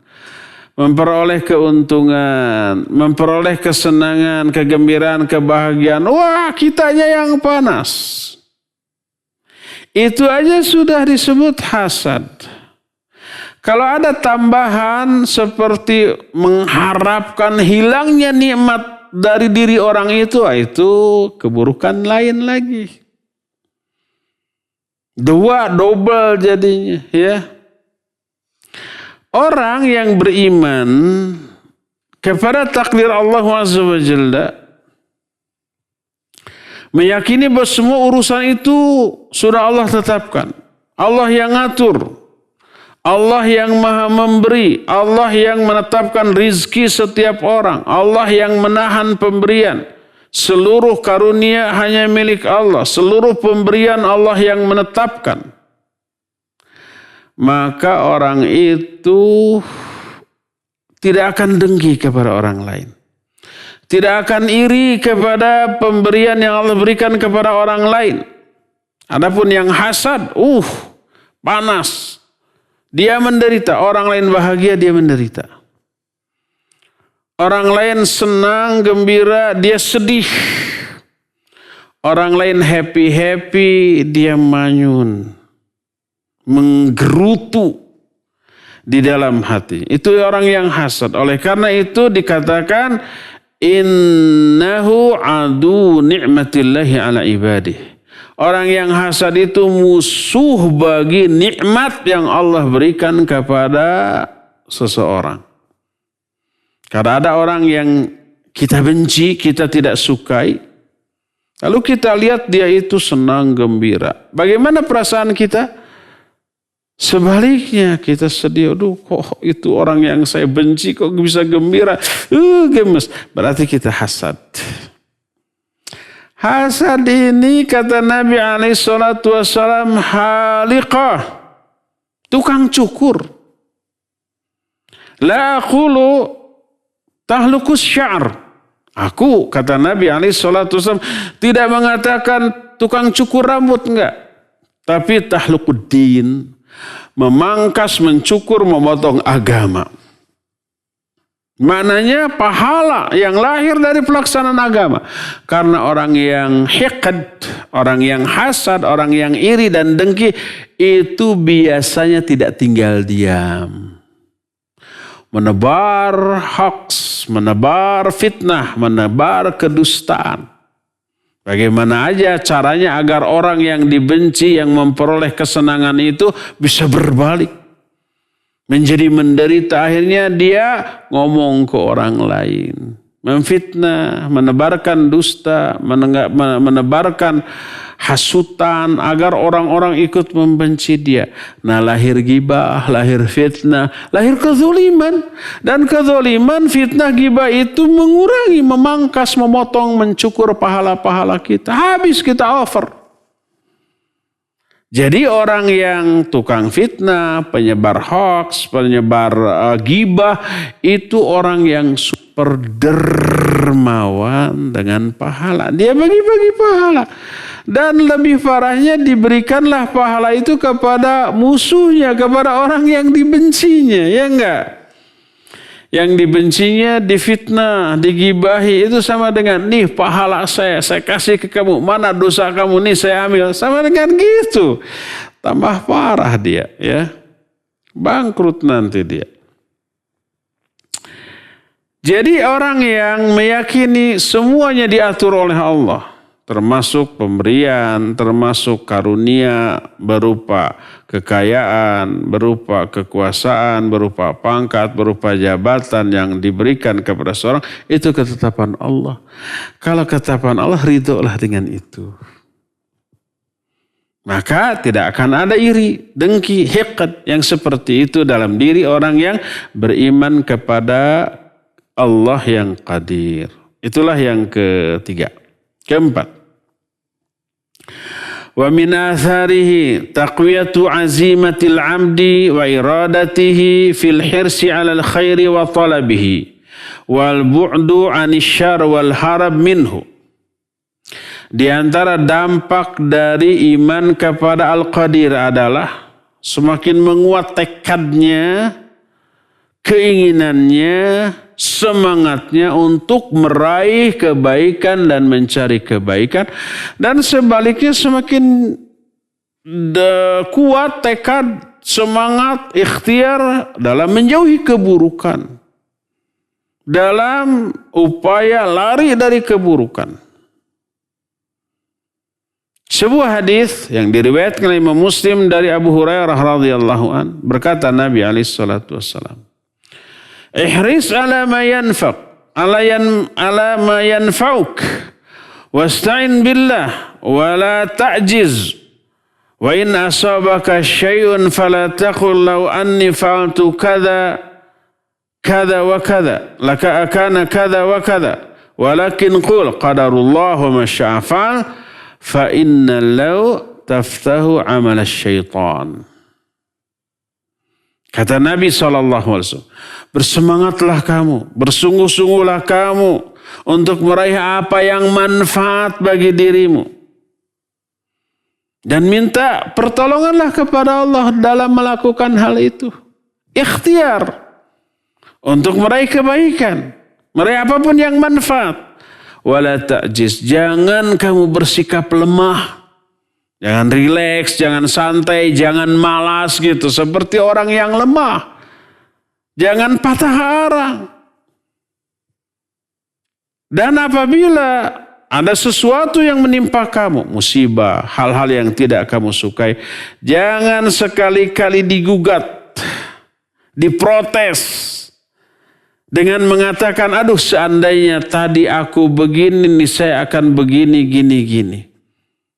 memperoleh keuntungan, memperoleh kesenangan, kegembiraan, kebahagiaan. Wah, kitanya yang panas. Itu aja sudah disebut hasad. Kalau ada tambahan seperti mengharapkan hilangnya nikmat dari diri orang itu keburukan lain lagi. Double jadinya ya. Orang yang beriman kepada takdir Allah Azza wa Jalla, meyakini bahwa semua urusan itu sudah Allah tetapkan. Allah yang ngatur, Allah yang maha memberi, Allah yang menetapkan rizki setiap orang, Allah yang menahan pemberian. Seluruh karunia hanya milik Allah, seluruh pemberian Allah yang menetapkan. Maka orang itu tidak akan dengki kepada orang lain. Tidak akan iri kepada pemberian yang Allah berikan kepada orang lain. Adapun yang hasad, panas. Dia menderita, orang lain bahagia, dia menderita. Orang lain senang, gembira, dia sedih. Orang lain happy, dia manyun. Menggerutu di dalam hati. Itu orang yang hasad. Oleh karena itu dikatakan, innahu adu ni'matillahi ala ibadih. Orang yang hasad itu musuh bagi nikmat yang Allah berikan kepada seseorang. Karena ada orang yang kita benci, kita tidak sukai. Lalu kita lihat dia itu senang, gembira. Bagaimana perasaan kita? Sebaliknya kita sedih. Aduh, kok itu orang yang saya benci kok bisa gembira? Gemes. Berarti kita hasad. Hasad ini kata Nabi SAW haliqah. Tukang cukur. La aqulu tahlukus syar. Aku, kata Nabi SAW, tidak mengatakan tukang cukur rambut, enggak. Tapi tahlukuddin, memangkas, mencukur, memotong agama. Maknanya pahala yang lahir dari pelaksanaan agama. Karena orang yang hiqad, orang yang hasad, orang yang iri dan dengki, itu biasanya tidak tinggal diam. Menebar hoax, menebar fitnah, menebar kedustaan. Bagaimana aja caranya agar orang yang dibenci, yang memperoleh kesenangan itu bisa berbalik. Menjadi menderita, akhirnya dia ngomong ke orang lain. Memfitnah, menebarkan dusta, menebarkan hasutan agar orang-orang ikut membenci dia. Nah, lahir gibah, lahir fitnah, lahir kezaliman. Dan kezaliman, fitnah, gibah itu mengurangi, memangkas, memotong, mencukur pahala-pahala kita. Habis kita over. Jadi orang yang tukang fitnah, penyebar hoax, penyebar gibah, itu orang yang super dermawan dengan pahala. Dia bagi-bagi pahala. Dan lebih parahnya diberikanlah pahala itu kepada musuhnya, kepada orang yang dibencinya, ya enggak? Yang dibencinya difitnah, digibahi, itu sama dengan, nih pahala saya kasih ke kamu, mana dosa kamu, nih saya ambil, sama dengan gitu. Tambah parah dia, ya. Bangkrut nanti dia. Jadi orang yang meyakini semuanya diatur oleh Allah, termasuk pemberian, termasuk karunia berupa kekayaan, berupa kekuasaan, berupa pangkat, berupa jabatan yang diberikan kepada seorang, itu ketetapan Allah. Kalau ketetapan Allah, ridholah dengan itu. Maka tidak akan ada iri, dengki, hiqad yang seperti itu dalam diri orang yang beriman kepada Allah yang qadir. Itulah yang ketiga. Keempat, wa min atharihi taqwiyatu azimatil amdi wa iradatihi fil hirsi 'alal khairi wa talabihi wal bu'du 'anil syarr wal harab minhu. Di antara dampak dari iman kepada Al-Qadir adalah semakin menguat tekadnya, keinginannya, semangatnya untuk meraih kebaikan dan mencari kebaikan. Dan sebaliknya semakin kuat tekad, semangat, ikhtiar dalam menjauhi keburukan. Dalam upaya lari dari keburukan. Sebuah hadis yang diriwayatkan oleh Imam Muslim dari Abu Hurairah radhiyallahu an, berkata Nabi alaihi salatu wassalam, ihris ala ma yanfaq, ala ma yanfa'uk, wasta'in billah, wa la ta'jiz. Wa in asabaka syai'un fala taqul law anni fa'altu kadza kada wa kada laka akana kada wa kada walakin qul qadarullah wa ma syaa fa'al fa inna law taftahu amal syaitan. Kata Nabi SAW, bersemangatlah kamu, bersungguh-sungguhlah kamu untuk meraih apa yang manfaat bagi dirimu. Dan minta pertolonganlah kepada Allah dalam melakukan hal itu. Ikhtiar untuk meraih kebaikan, meraih apapun yang manfaat. Wala ta'jiz, jangan kamu bersikap lemah. Jangan rileks, jangan santai, jangan malas gitu seperti orang yang lemah. Jangan patah arang. Dan apabila ada sesuatu yang menimpa kamu, musibah, hal-hal yang tidak kamu sukai, jangan sekali-kali digugat, diprotes dengan mengatakan, aduh seandainya tadi aku begini nih, saya akan begini, gini.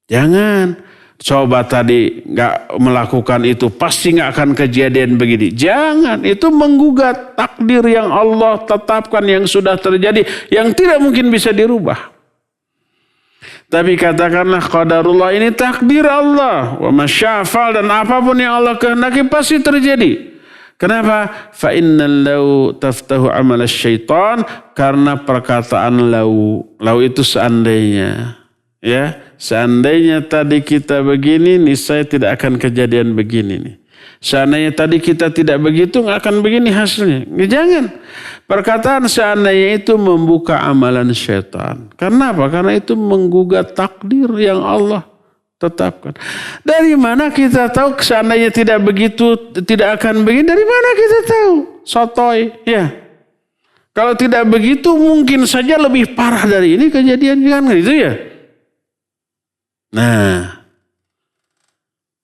Jangan, coba tadi gak melakukan itu, pasti gak akan kejadian begini. Jangan, itu menggugat takdir yang Allah tetapkan yang sudah terjadi, yang tidak mungkin bisa dirubah. Tapi katakanlah qadarullah, ini takdir Allah. Wa masyafal, dan apapun yang Allah kehendaki pasti terjadi. Kenapa? Fa innal law taftahu amal syaitan, karena perkataan law itu seandainya. Ya, seandainya tadi kita begini, niscaya tidak akan kejadian begini nih. Seandainya tadi kita tidak begitu, nggak akan begini hasilnya. Jangan. Perkataan seandainya itu membuka amalan syaitan. Karena apa? Karena itu menggugat takdir yang Allah tetapkan. Dari mana kita tahu seandainya tidak begitu, tidak akan begini? Dari mana kita tahu? Sotoy, ya. Kalau tidak begitu, mungkin saja lebih parah dari ini kejadian, kan gitu ya. Nah,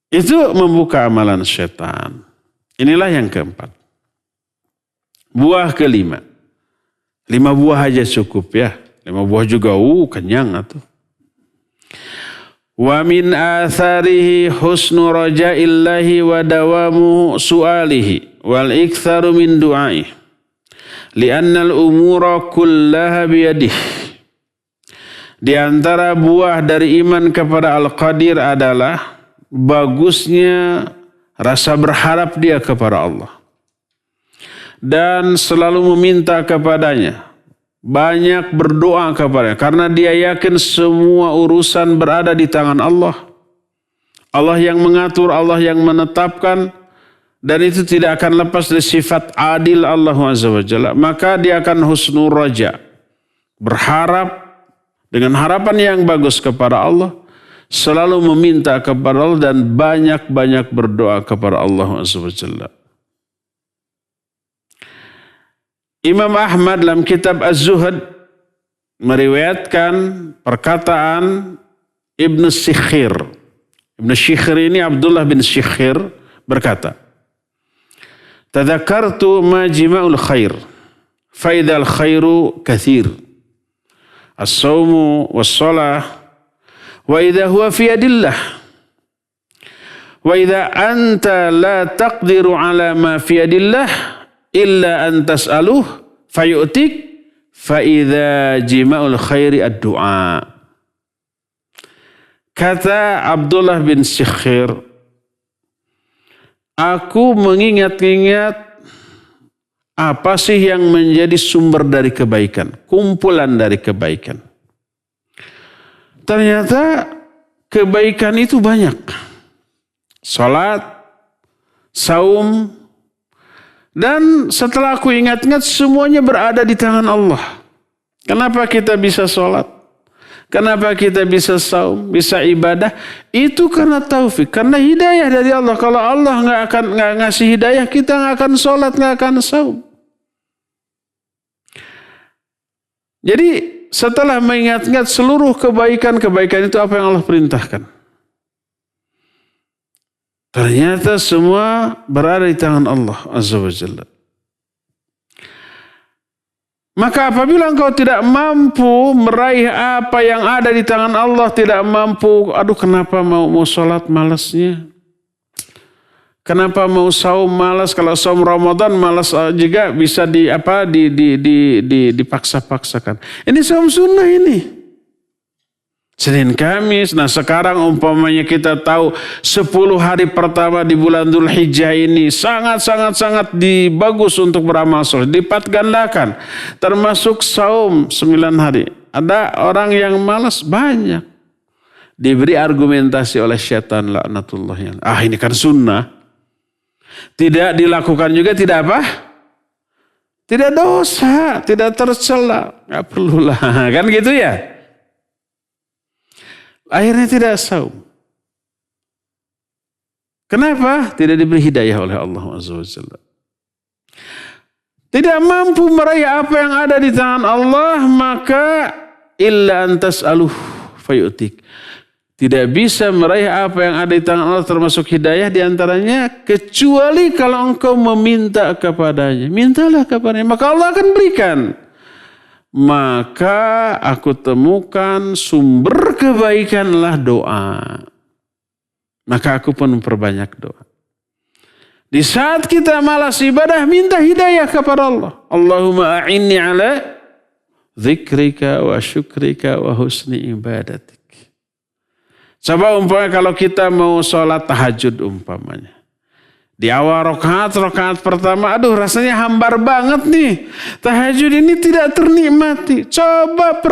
itu membuka amalan syaitan. Inilah yang keempat. Buah kelima. 5 buah aja cukup ya. 5 buah juga kenyang atuh. Wa min atharihi husnu rajaillahi wa dawamu su'alihi wal iktharu min du'ai. Li'annal umura kullaha biyadih. Di antara buah dari iman kepada Al-Qadir adalah bagusnya rasa berharap dia kepada Allah. Dan selalu meminta kepadanya. Banyak berdoa kepadanya. Karena dia yakin semua urusan berada di tangan Allah. Allah yang mengatur, Allah yang menetapkan. Dan itu tidak akan lepas dari sifat adil Allah Azza wa Jalla. Maka dia akan husnul raja. Berharap dengan harapan yang bagus kepada Allah. Selalu meminta kepada Allah dan banyak-banyak berdoa kepada Allah Azza wa Jalla. Imam Ahmad dalam kitab Az-Zuhd meriwayatkan perkataan Ibn Shikhir. Ibn Shikhir ini Abdullah bin Shikhir berkata, Tadzakartu majma'ul khair, faidal khairu kathir, as-sawmu was-salah, wa idha huwa fi yadillah, wa idha anta la taqdiru ala ma fi yadillah, illa an tas'aluh fayu'tik fa idza jima'ul khairi ad-du'a. Kata Abdullah bin Shikhir, aku mengingat-ingat apa sih yang menjadi sumber dari kebaikan, kumpulan dari kebaikan. Ternyata kebaikan itu banyak. Salat, saum, dan setelah aku ingat-ingat semuanya berada di tangan Allah. Kenapa kita bisa sholat? Kenapa kita bisa saum, bisa ibadah? Itu karena taufik, karena hidayah dari Allah. Kalau Allah nggak ngasih hidayah, kita nggak akan sholat, nggak akan saum. Jadi setelah mengingat-ingat seluruh kebaikan-kebaikan itu apa yang Allah perintahkan. Ternyata semua berada di tangan Allah Azza wa Jalla. Maka apabila engkau tidak mampu meraih apa yang ada di tangan Allah, tidak mampu, aduh kenapa mau sholat malasnya? Kenapa mau saum malas? Kalau saum Ramadan malas juga bisa dipaksa-paksakan. Ini saum sunnah ini. Senin Kamis. Nah sekarang umpamanya kita tahu 10 hari pertama di bulan Dzulhijjah ini sangat bagus untuk beramal soleh. Lipat gandakan. Termasuk saum 9 hari. Ada orang yang malas banyak. Diberi argumentasi oleh syaitan laknatullah. Ini kan sunnah. Tidak dilakukan juga tidak apa? Tidak dosa. Tidak tercela. Gak perlulah. Kan gitu ya. Akhirnya tidak saum. Kenapa? Tidak diberi hidayah oleh Allah SWT. Tidak mampu meraih apa yang ada di tangan Allah, maka illa antas aluh fayutik. Tidak bisa meraih apa yang ada di tangan Allah termasuk hidayah diantaranya, kecuali kalau engkau meminta kepadanya. Mintalah kepadanya, maka Allah akan berikan. Maka aku temukan sumber kebaikanlah doa. Maka aku pun memperbanyak doa. Di saat kita malas ibadah, minta hidayah kepada Allah. Allahumma a'inni ala dzikrika wa syukrika wa husni ibadatik. Coba umpamanya kalau kita mau sholat tahajud umpamanya. Di awal rakaat pertama, aduh rasanya hambar banget nih. Tahajud ini tidak ternikmati. Coba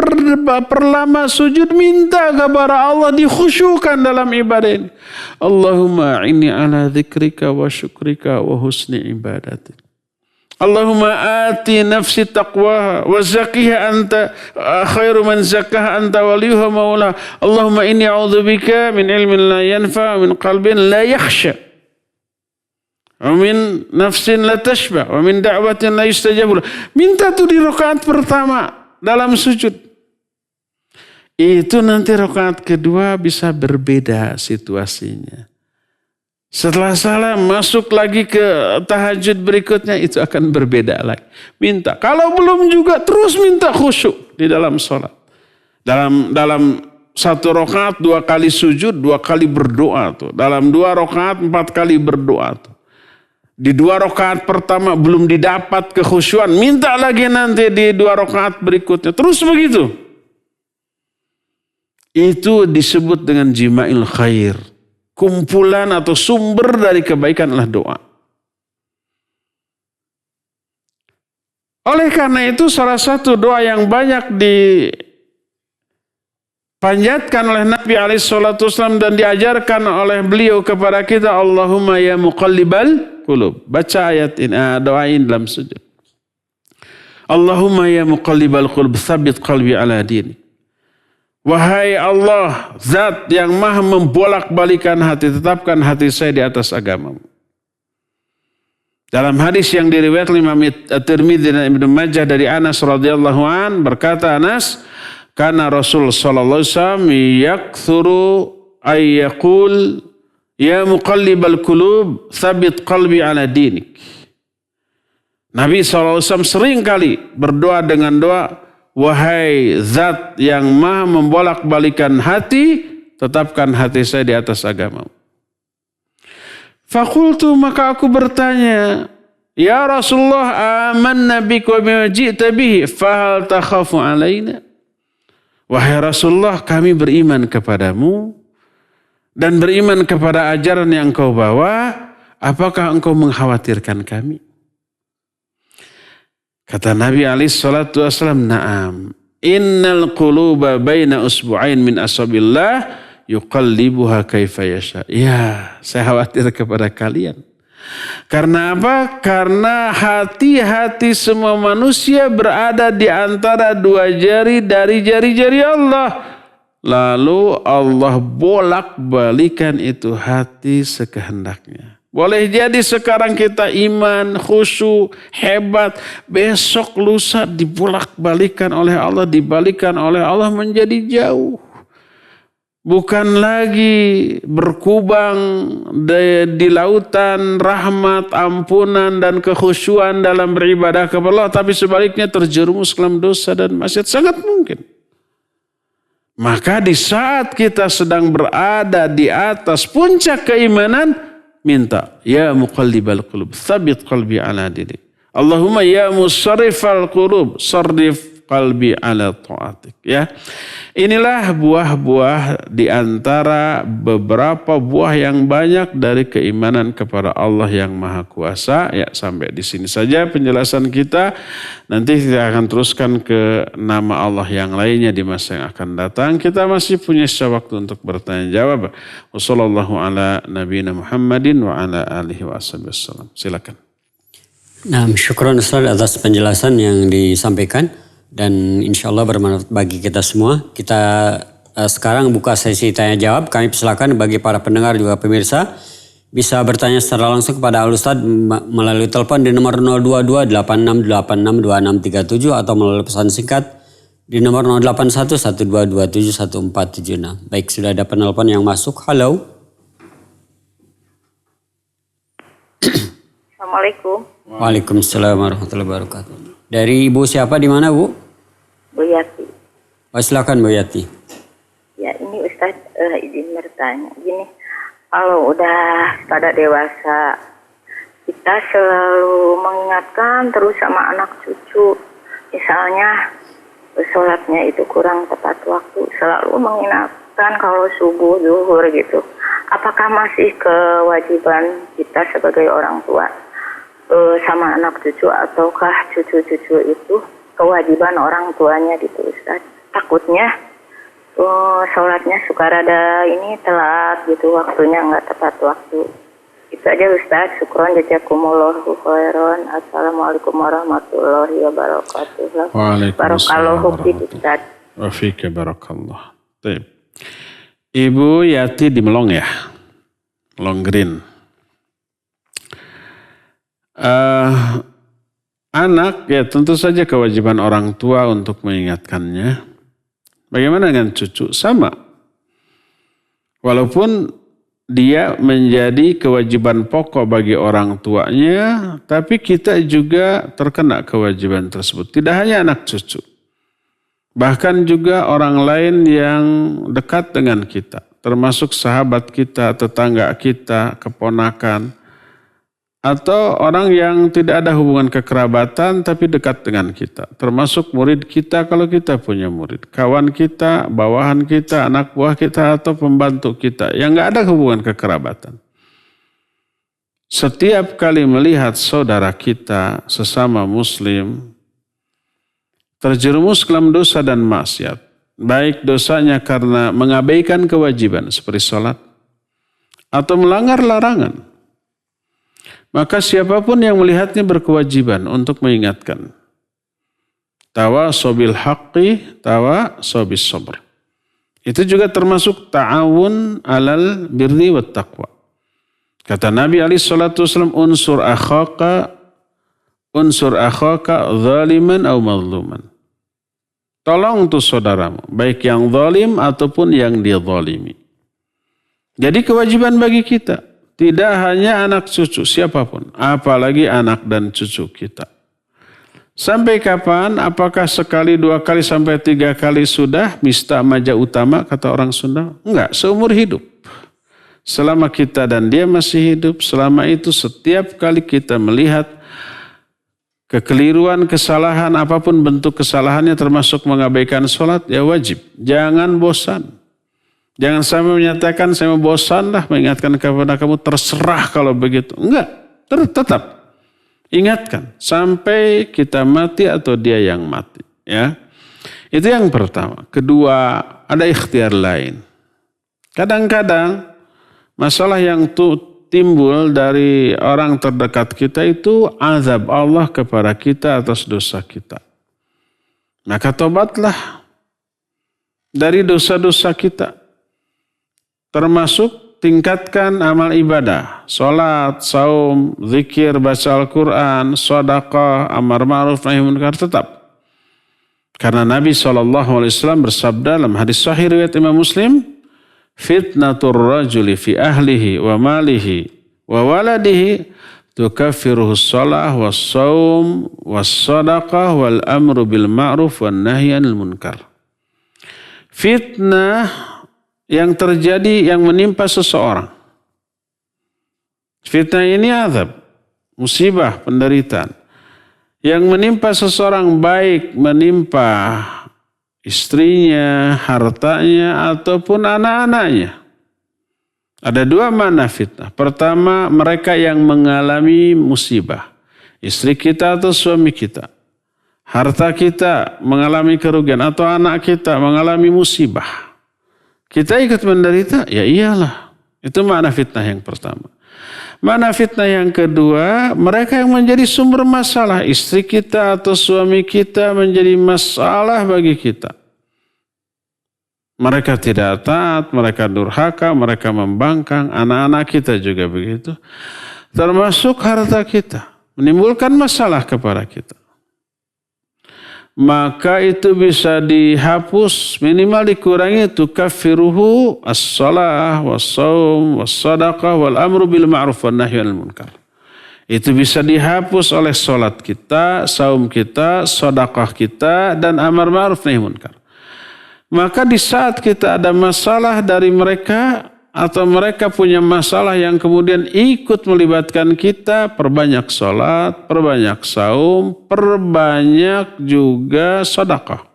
perlama sujud, minta kepada Allah, dikhusyukan dalam ibadah ini. Allahumma inni ala dzikrika wa syukrika wa husni ibadatik. Allahumma ati nafsi taqwaha wa zakkiha anta khairu man zakkaha anta waliyuha maula. Allahumma inni a'udzubika min ilmin la yanfa wa min qalbin la yakhsha. Wa min nafsin la tashba wa min da'watin la yustajabu. Minta tuh di rakaat pertama dalam sujud. Itu nanti rakaat kedua bisa berbeda situasinya. Setelah salam masuk lagi ke tahajud berikutnya, itu akan berbeda lagi. Minta. Kalau belum juga terus minta khusyuk di dalam sholat. Dalam satu rakaat 2 kali sujud, 2 kali berdoa tuh. Dalam 2 rakaat 4 kali berdoa tuh. Di 2 rakaat pertama belum didapat kekhusyuan, minta lagi nanti di 2 rakaat berikutnya. Terus begitu. Itu disebut dengan jima'il khair. Kumpulan atau sumber dari kebaikan adalah doa. Oleh karena itu salah satu doa yang banyak dipanjatkan oleh Nabi SAW dan diajarkan oleh beliau kepada kita, Allahumma ya muqallibal qulub. Baca ayat ini, doain dalam sujud. Allahumma ya muqallibal qulub, tsabbit qalbi ala dinik. Wahai Allah, zat yang maha membolak-balikan hati, tetapkan hati saya di atas agamamu. Dalam hadis yang diriwayatkan Imam At-Tirmidzi dan Ibnu Majah dari Anas radhiyallahu an, berkata Anas, karena Rasul sallallahu alaihi wasallam yakthuru ay yaqul ya muqallibal qulub tsabbit qalbi ala dinik. Nabi sallallahu alaihi wasallam sering kali berdoa dengan doa, wahai zat yang maha membolak-balikan hati, tetapkan hati saya di atas agamamu. Fakultu, maka aku bertanya, ya Rasulullah, amanna bika wa bima ji'ta bihi, fahal takhafu alaina? Wahai Rasulullah, kami beriman kepadamu dan beriman kepada ajaran yang engkau bawa, apakah engkau mengkhawatirkan kami? Kata Nabi SAW, na'am. Innal quluba baina usbu'ain min asabillah yuqallibuha kaifa yasha. Ya, saya khawatir kepada kalian. Karena apa? Karena hati-hati semua manusia berada di antara 2 jari dari jari-jari Allah. Lalu Allah bolak-balikan itu hati sekehendaknya. Boleh jadi sekarang kita iman, khusyuk, hebat. Besok lusa dibolak-balikan oleh Allah, dibalikan oleh Allah menjadi jauh. Bukan lagi berkubang di lautan rahmat, ampunan, dan kekhusyuan dalam beribadah kepada Allah. Tapi sebaliknya terjerumus dalam dosa dan maksiat. Sangat mungkin. Maka di saat kita sedang berada di atas puncak keimanan, minta, ya muqallibal qulub, tsabbit qalbi ala dinik. Allahumma ya musarrifal qulub, sarrif qalbi ala ta'atik. Ya. Inilah buah-buah di antara beberapa buah yang banyak dari keimanan kepada Allah yang Maha Kuasa. Ya, sampai di sini saja penjelasan kita. Nanti kita akan teruskan ke nama Allah yang lainnya di masa yang akan datang. Kita masih punya sisa waktu untuk bertanya jawab. Wassallallahu ala nabiyina Muhammadin wa ala alihi wa sallam. Silakan. Nah, syukran Ustaz atas penjelasan yang disampaikan. Dan insya Allah bermanfaat bagi kita semua. Kita sekarang buka sesi tanya jawab. Kami persilakan bagi para pendengar juga pemirsa bisa bertanya secara langsung kepada Al-Ustaz melalui telepon di nomor 022-8686-2637 atau melalui pesan singkat di nomor 0811227146. Baik, sudah ada penelpon yang masuk. Halo. Assalamualaikum. Waalaikumsalam warahmatullahi wabarakatuh. Dari Ibu siapa, di mana Bu? Bu Yati. Oh, silakan Bu Yati. Ya, ini Ustaz izin bertanya. Gini, kalau udah pada dewasa, kita selalu mengingatkan terus sama anak cucu. Misalnya, sholatnya itu kurang tepat waktu. Selalu mengingatkan kalau subuh, zuhur gitu. Apakah masih kewajiban kita sebagai orang tua sama anak cucu, ataukah cucu-cucu itu kewajiban orang tuanya gitu Ustaz? Takutnya sholatnya suka rada ini telat gitu, waktunya nggak tepat waktu. Itu aja Ustaz. Syukron jazakumullahu khairan. Assalamualaikum warahmatullahi wabarakatuh. Barakallahu fiik Ustaz. Wa fika barakallah. Baik. Ibu Yati di Melong ya? Melong Green. Anak ya tentu saja kewajiban orang tua untuk mengingatkannya. Bagaimana dengan cucu? Sama. Walaupun dia menjadi kewajiban pokok bagi orang tuanya, tapi kita juga terkena kewajiban tersebut. Tidak hanya anak cucu. Bahkan juga orang lain yang dekat dengan kita. Termasuk sahabat kita, tetangga kita, keponakan. Atau orang yang tidak ada hubungan kekerabatan tapi dekat dengan kita. Termasuk murid kita kalau kita punya murid. Kawan kita, bawahan kita, anak buah kita atau pembantu kita. Yang nggak ada hubungan kekerabatan. Setiap kali melihat saudara kita sesama muslim terjerumus dalam dosa dan maksiat. Baik dosanya karena mengabaikan kewajiban seperti sholat. Atau melanggar larangan. Maka siapapun yang melihatnya berkewajiban untuk mengingatkan. Tawasabil haqqi, tawasabis sabr. Itu juga termasuk ta'awun alal birri wat taqwa. Kata Nabi SAW, unsur akhaka zaliman au mazluman. Tolong tuh saudaramu, baik yang zalim ataupun yang dizalimi. Jadi kewajiban bagi kita. Tidak hanya anak cucu, siapapun. Apalagi anak dan cucu kita. Sampai kapan? Apakah sekali, dua kali, sampai tiga kali sudah? Mista maja utama, kata orang Sunda. Enggak, seumur hidup. Selama kita dan dia masih hidup, selama itu setiap kali kita melihat kekeliruan, kesalahan, apapun bentuk kesalahannya termasuk mengabaikan sholat, ya wajib. Jangan bosan. Jangan sampai menyatakan saya mau bosan lah mengingatkan kepada kamu, terserah kalau begitu. Enggak, tetap ingatkan sampai kita mati atau dia yang mati. Ya, itu yang pertama. Kedua, ada ikhtiar lain. Kadang-kadang masalah yang timbul dari orang terdekat kita itu azab Allah kepada kita atas dosa kita. Maka tobatlah dari dosa-dosa kita. Termasuk tingkatkan amal ibadah, sholat, saum, zikir, baca Al-Quran, sedekah, amar ma'ruf, nahi munkar, tetap. Karena Nabi SAW bersabda dalam hadis sahih riwayat Imam Muslim, fitnatur rajuli fi ahlihi wa malihi wa waladihi tukaffiruhu shalah was saum was sadaqah wal amru bil ma'ruf wan nahyi 'anil munkar. Fitnah yang terjadi yang menimpa seseorang. Fitnah ini azab, musibah, penderitaan. Yang menimpa seseorang baik menimpa istrinya, hartanya, ataupun anak-anaknya. Ada dua makna fitnah. Pertama, mereka yang mengalami musibah. Istri kita atau suami kita. Harta kita mengalami kerugian atau anak kita mengalami musibah. Kita ikut menderita? Ya iyalah. Itu makna fitnah yang pertama. Makna fitnah yang kedua, mereka yang menjadi sumber masalah. Istri kita atau suami kita menjadi masalah bagi kita. Mereka tidak taat, mereka durhaka, mereka membangkang. Anak-anak kita juga begitu. Termasuk harta kita. Menimbulkan masalah kepada kita. Maka itu bisa dihapus, minimal dikurangi, tukaffiruhu as-salah was-saum was-sadaqah wal amru bil ma'ruf wan nahyi 'anil munkar. Itu bisa dihapus oleh salat kita, saum kita, sedekah kita dan amar ma'ruf nahi munkar. Maka di saat kita ada masalah dari mereka atau mereka punya masalah yang kemudian ikut melibatkan kita, perbanyak sholat, perbanyak saum, perbanyak juga sedekah.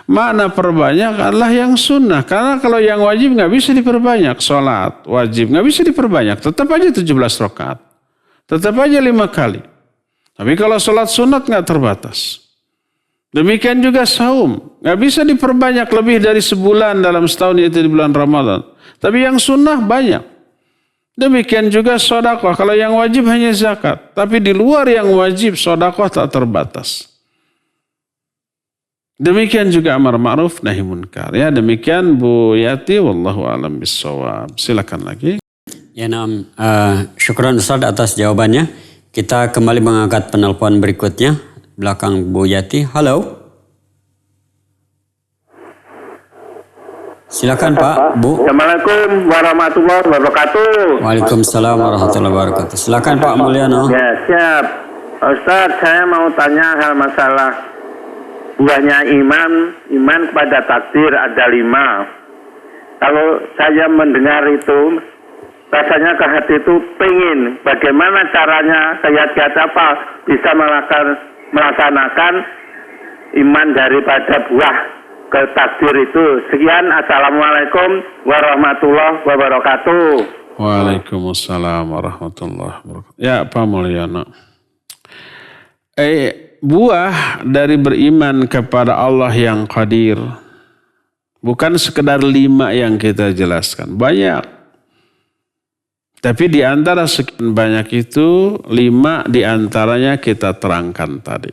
Makna perbanyak adalah yang sunnah. Karena kalau yang wajib nggak bisa diperbanyak. Sholat wajib nggak bisa diperbanyak. Tetap aja 17 rakaat. Tetap aja 5 kali. Tapi kalau sholat sunat nggak terbatas. Demikian juga saum. Nggak bisa diperbanyak lebih dari sebulan dalam setahun, yaitu di bulan Ramadan. Tapi yang sunnah banyak. Demikian juga sedekah. Kalau yang wajib hanya zakat. Tapi di luar yang wajib sedekah tak terbatas. Demikian juga amar ma'ruf nahi munkar. Ya, demikian Bu Yati, wallahu a'lam bissawab. Silakan lagi. Ya, naam. Syukran Ustaz atas jawabannya. Kita kembali mengangkat penelpon berikutnya. Belakang Bu Yati. Halo. Silakan Pak, Bu. Assalamualaikum warahmatullahi wabarakatuh. Waalaikumsalam warahmatullahi wabarakatuh. Silakan Pak Mulyano. Ya, siap. Ustaz, saya mau tanya hal masalah buahnya iman kepada takdir ada 5. Kalau saya mendengar itu, rasanya ke hati itu pengen bagaimana caranya saya apa bisa melaksanakan iman daripada buah ke takdir itu. Sekian, assalamualaikum warahmatullahi wabarakatuh. Waalaikumsalam warahmatullahi wabarakatuh. Ya Pak Mulyana. Buah dari beriman kepada Allah yang qadir. Bukan sekedar 5 yang kita jelaskan. Banyak. Tapi di antara sekian banyak itu 5 di antaranya kita terangkan tadi.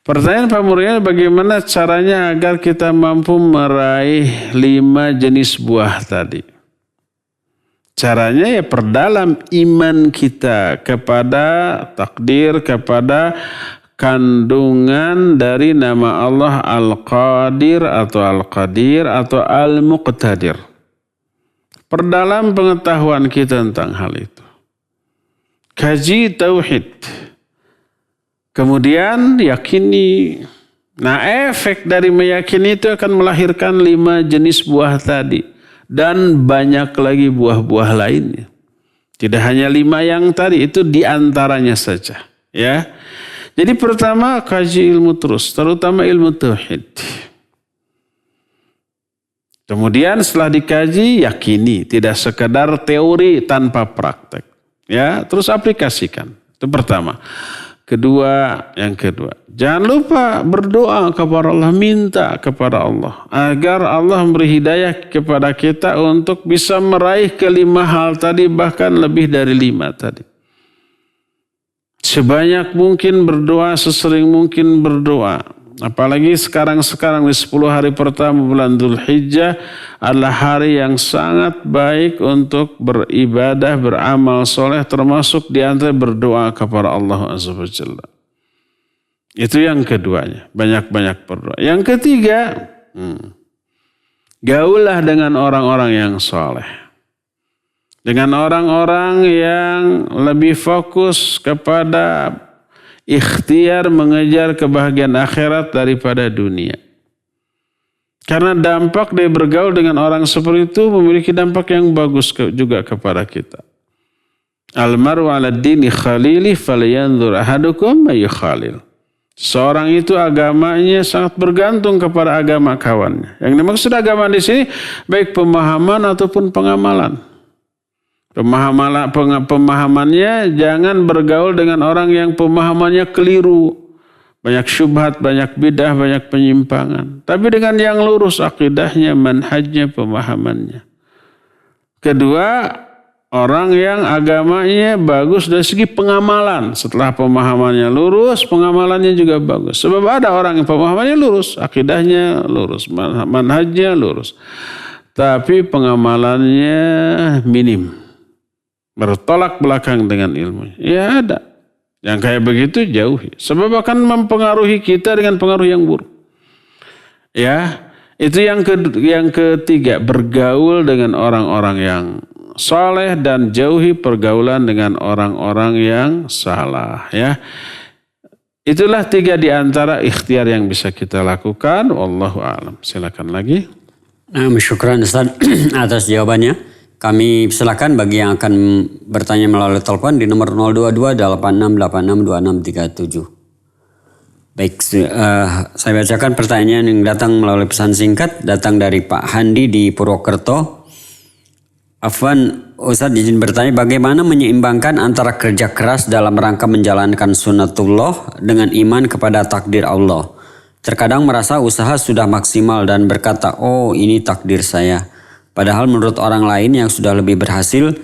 Pertanyaan Pak Mulyana, bagaimana caranya agar kita mampu meraih 5 jenis buah tadi? Caranya ya perdalam iman kita kepada takdir, kepada kandungan dari nama Allah Al-Qadir atau Al-Qadir atau Al-Muqtadir. Perdalam pengetahuan kita tentang hal itu. Kaji tauhid. Kemudian yakini. Nah, efek dari meyakini itu akan melahirkan 5 jenis buah tadi. Dan banyak lagi buah-buah lainnya. Tidak hanya 5 yang tadi, itu diantaranya saja. Ya. Jadi pertama, kaji ilmu terus, terutama ilmu tauhid. Kemudian setelah dikaji, yakini. Tidak sekedar teori tanpa praktek. Ya, terus aplikasikan. Itu pertama. Yang kedua, jangan lupa berdoa kepada Allah, minta kepada Allah agar Allah memberi hidayah kepada kita untuk bisa meraih ke 5 hal tadi, bahkan lebih dari 5 tadi. Sebanyak mungkin berdoa, sesering mungkin berdoa. Apalagi sekarang di 10 hari pertama bulan Dzulhijjah adalah hari yang sangat baik untuk beribadah, beramal soleh, termasuk di antara berdoa kepada Allah Azza wa Jalla. Itu yang keduanya, banyak-banyak berdoa. Yang ketiga, Gaullah dengan orang-orang yang soleh. Dengan orang-orang yang lebih fokus kepada ikhtiar mengejar kebahagiaan akhirat daripada dunia. Karena dampak dia bergaul dengan orang seperti itu memiliki dampak yang bagus juga kepada kita. Almaru ala dini khalili falyanzur ahadukum may khalil. Seorang itu agamanya sangat bergantung kepada agama kawannya. Yang dimaksud agama di sini baik pemahaman ataupun pengamalan. Pemahamannya jangan bergaul dengan orang yang pemahamannya keliru. Banyak syubhat, banyak bidah, banyak penyimpangan. Tapi dengan yang lurus akidahnya, manhajnya, pemahamannya. Kedua, orang yang agamanya bagus dari segi pengamalan. Setelah pemahamannya lurus, pengamalannya juga bagus. Sebab ada orang yang pemahamannya lurus, akidahnya lurus, manhajnya lurus. Tapi pengamalannya minim. Bertolak belakang dengan ilmu. Ya ada. Yang kayak begitu jauhi. Sebab akan mempengaruhi kita dengan pengaruh yang buruk. Ya, itu yang ketiga. Bergaul dengan orang-orang yang soleh dan jauhi pergaulan dengan orang-orang yang salah. Ya, itulah 3 di antara ikhtiar yang bisa kita lakukan. Wallahu a'lam. Silakan lagi. Syukran Ustaz atas jawabannya. Kami silakan bagi yang akan bertanya melalui telepon di nomor 022-8680-2637. Baik, saya bacakan pertanyaan yang datang melalui pesan singkat. Datang dari Pak Handi di Purwokerto. Afwan, Ustaz izin bertanya, bagaimana menyeimbangkan antara kerja keras dalam rangka menjalankan sunnatullah dengan iman kepada takdir Allah? Terkadang merasa usaha sudah maksimal dan berkata, oh ini takdir saya. Padahal menurut orang lain yang sudah lebih berhasil,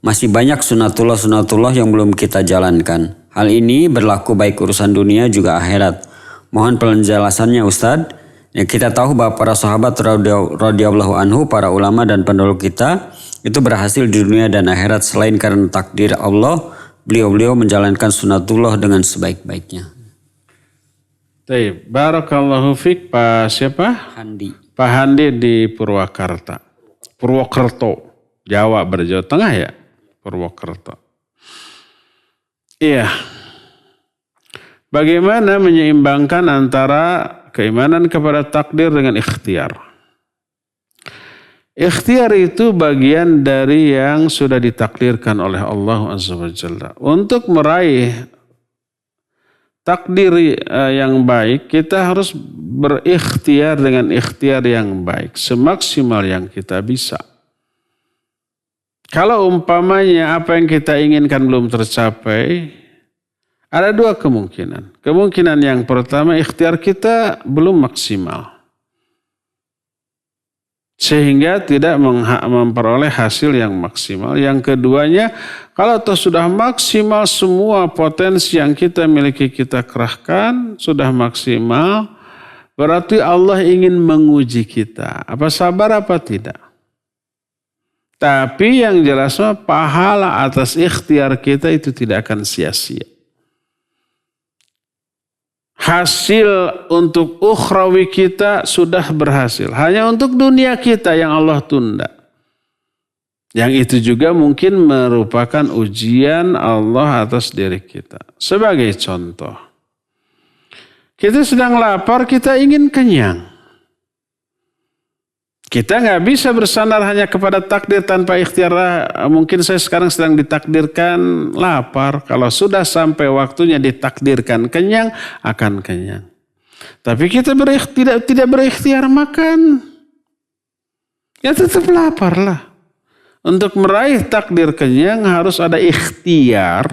masih banyak sunatullah yang belum kita jalankan. Hal ini berlaku baik urusan dunia juga akhirat. Mohon penjelasannya Ustadz. Ya, kita tahu bahwa para sahabat radhiyallahu anhu, para ulama dan pendahulu kita, itu berhasil di dunia dan akhirat selain karena takdir Allah, beliau-beliau menjalankan sunatullah dengan sebaik-baiknya. Baik, barakallahu fiik Pak siapa? Handi. Pak Handi di Purwokerto, Jawa Jawa Tengah ya, Purwokerto. Iya. Bagaimana menyeimbangkan antara keimanan kepada takdir dengan ikhtiar? Ikhtiar itu bagian dari yang sudah ditakdirkan oleh Allah Azza wa Jalla. Untuk meraih takdir yang baik, kita harus berikhtiar dengan ikhtiar yang baik, semaksimal yang kita bisa. Kalau umpamanya apa yang kita inginkan belum tercapai, ada 2 kemungkinan. Kemungkinan yang pertama, ikhtiar kita belum maksimal. Sehingga tidak memperoleh hasil yang maksimal. Yang keduanya, kalau toh sudah maksimal semua potensi yang kita miliki kita kerahkan, sudah maksimal, berarti Allah ingin menguji kita. Apa sabar apa tidak? Tapi yang jelasnya pahala atas ikhtiar kita itu tidak akan sia-sia. Hasil untuk ukhrawi kita sudah berhasil. Hanya untuk dunia kita yang Allah tunda. Yang itu juga mungkin merupakan ujian Allah atas diri kita. Sebagai contoh. Kita sedang lapar, kita ingin kenyang. Kita nggak bisa bersandar hanya kepada takdir tanpa ikhtiar. Mungkin saya sekarang sedang ditakdirkan lapar. Kalau sudah sampai waktunya ditakdirkan kenyang, akan kenyang. Tapi kita tidak berikhtiar makan. Ya tetap lapar lah. Untuk meraih takdir kenyang harus ada ikhtiar,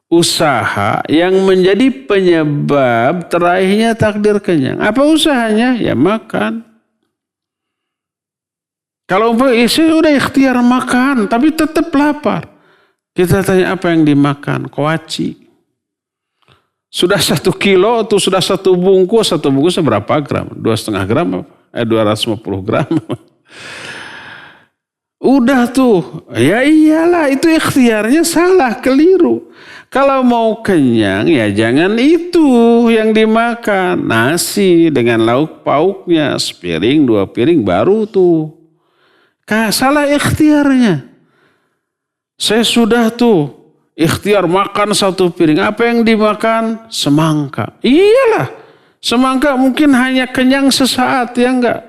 usaha yang menjadi penyebab teraihnya takdir kenyang. Apa usahanya? Ya makan. Kalau udah ikhtiar makan, tapi tetap lapar. Kita tanya apa yang dimakan? Kowaci. Sudah 1 kilo atau sudah 1 bungkus? 1 bungkusnya berapa gram? 2,5 gram? 250 gram? Udah tuh, ya iyalah itu ikhtiarnya salah, keliru. Kalau mau kenyang ya jangan itu yang dimakan. Nasi dengan lauk pauknya, sepiring 2 piring baru tuh. Salah ikhtiarnya. Saya sudah tuh ikhtiar makan 1 piring. Apa yang dimakan? Semangka. Iyalah, semangka mungkin hanya kenyang sesaat, ya enggak?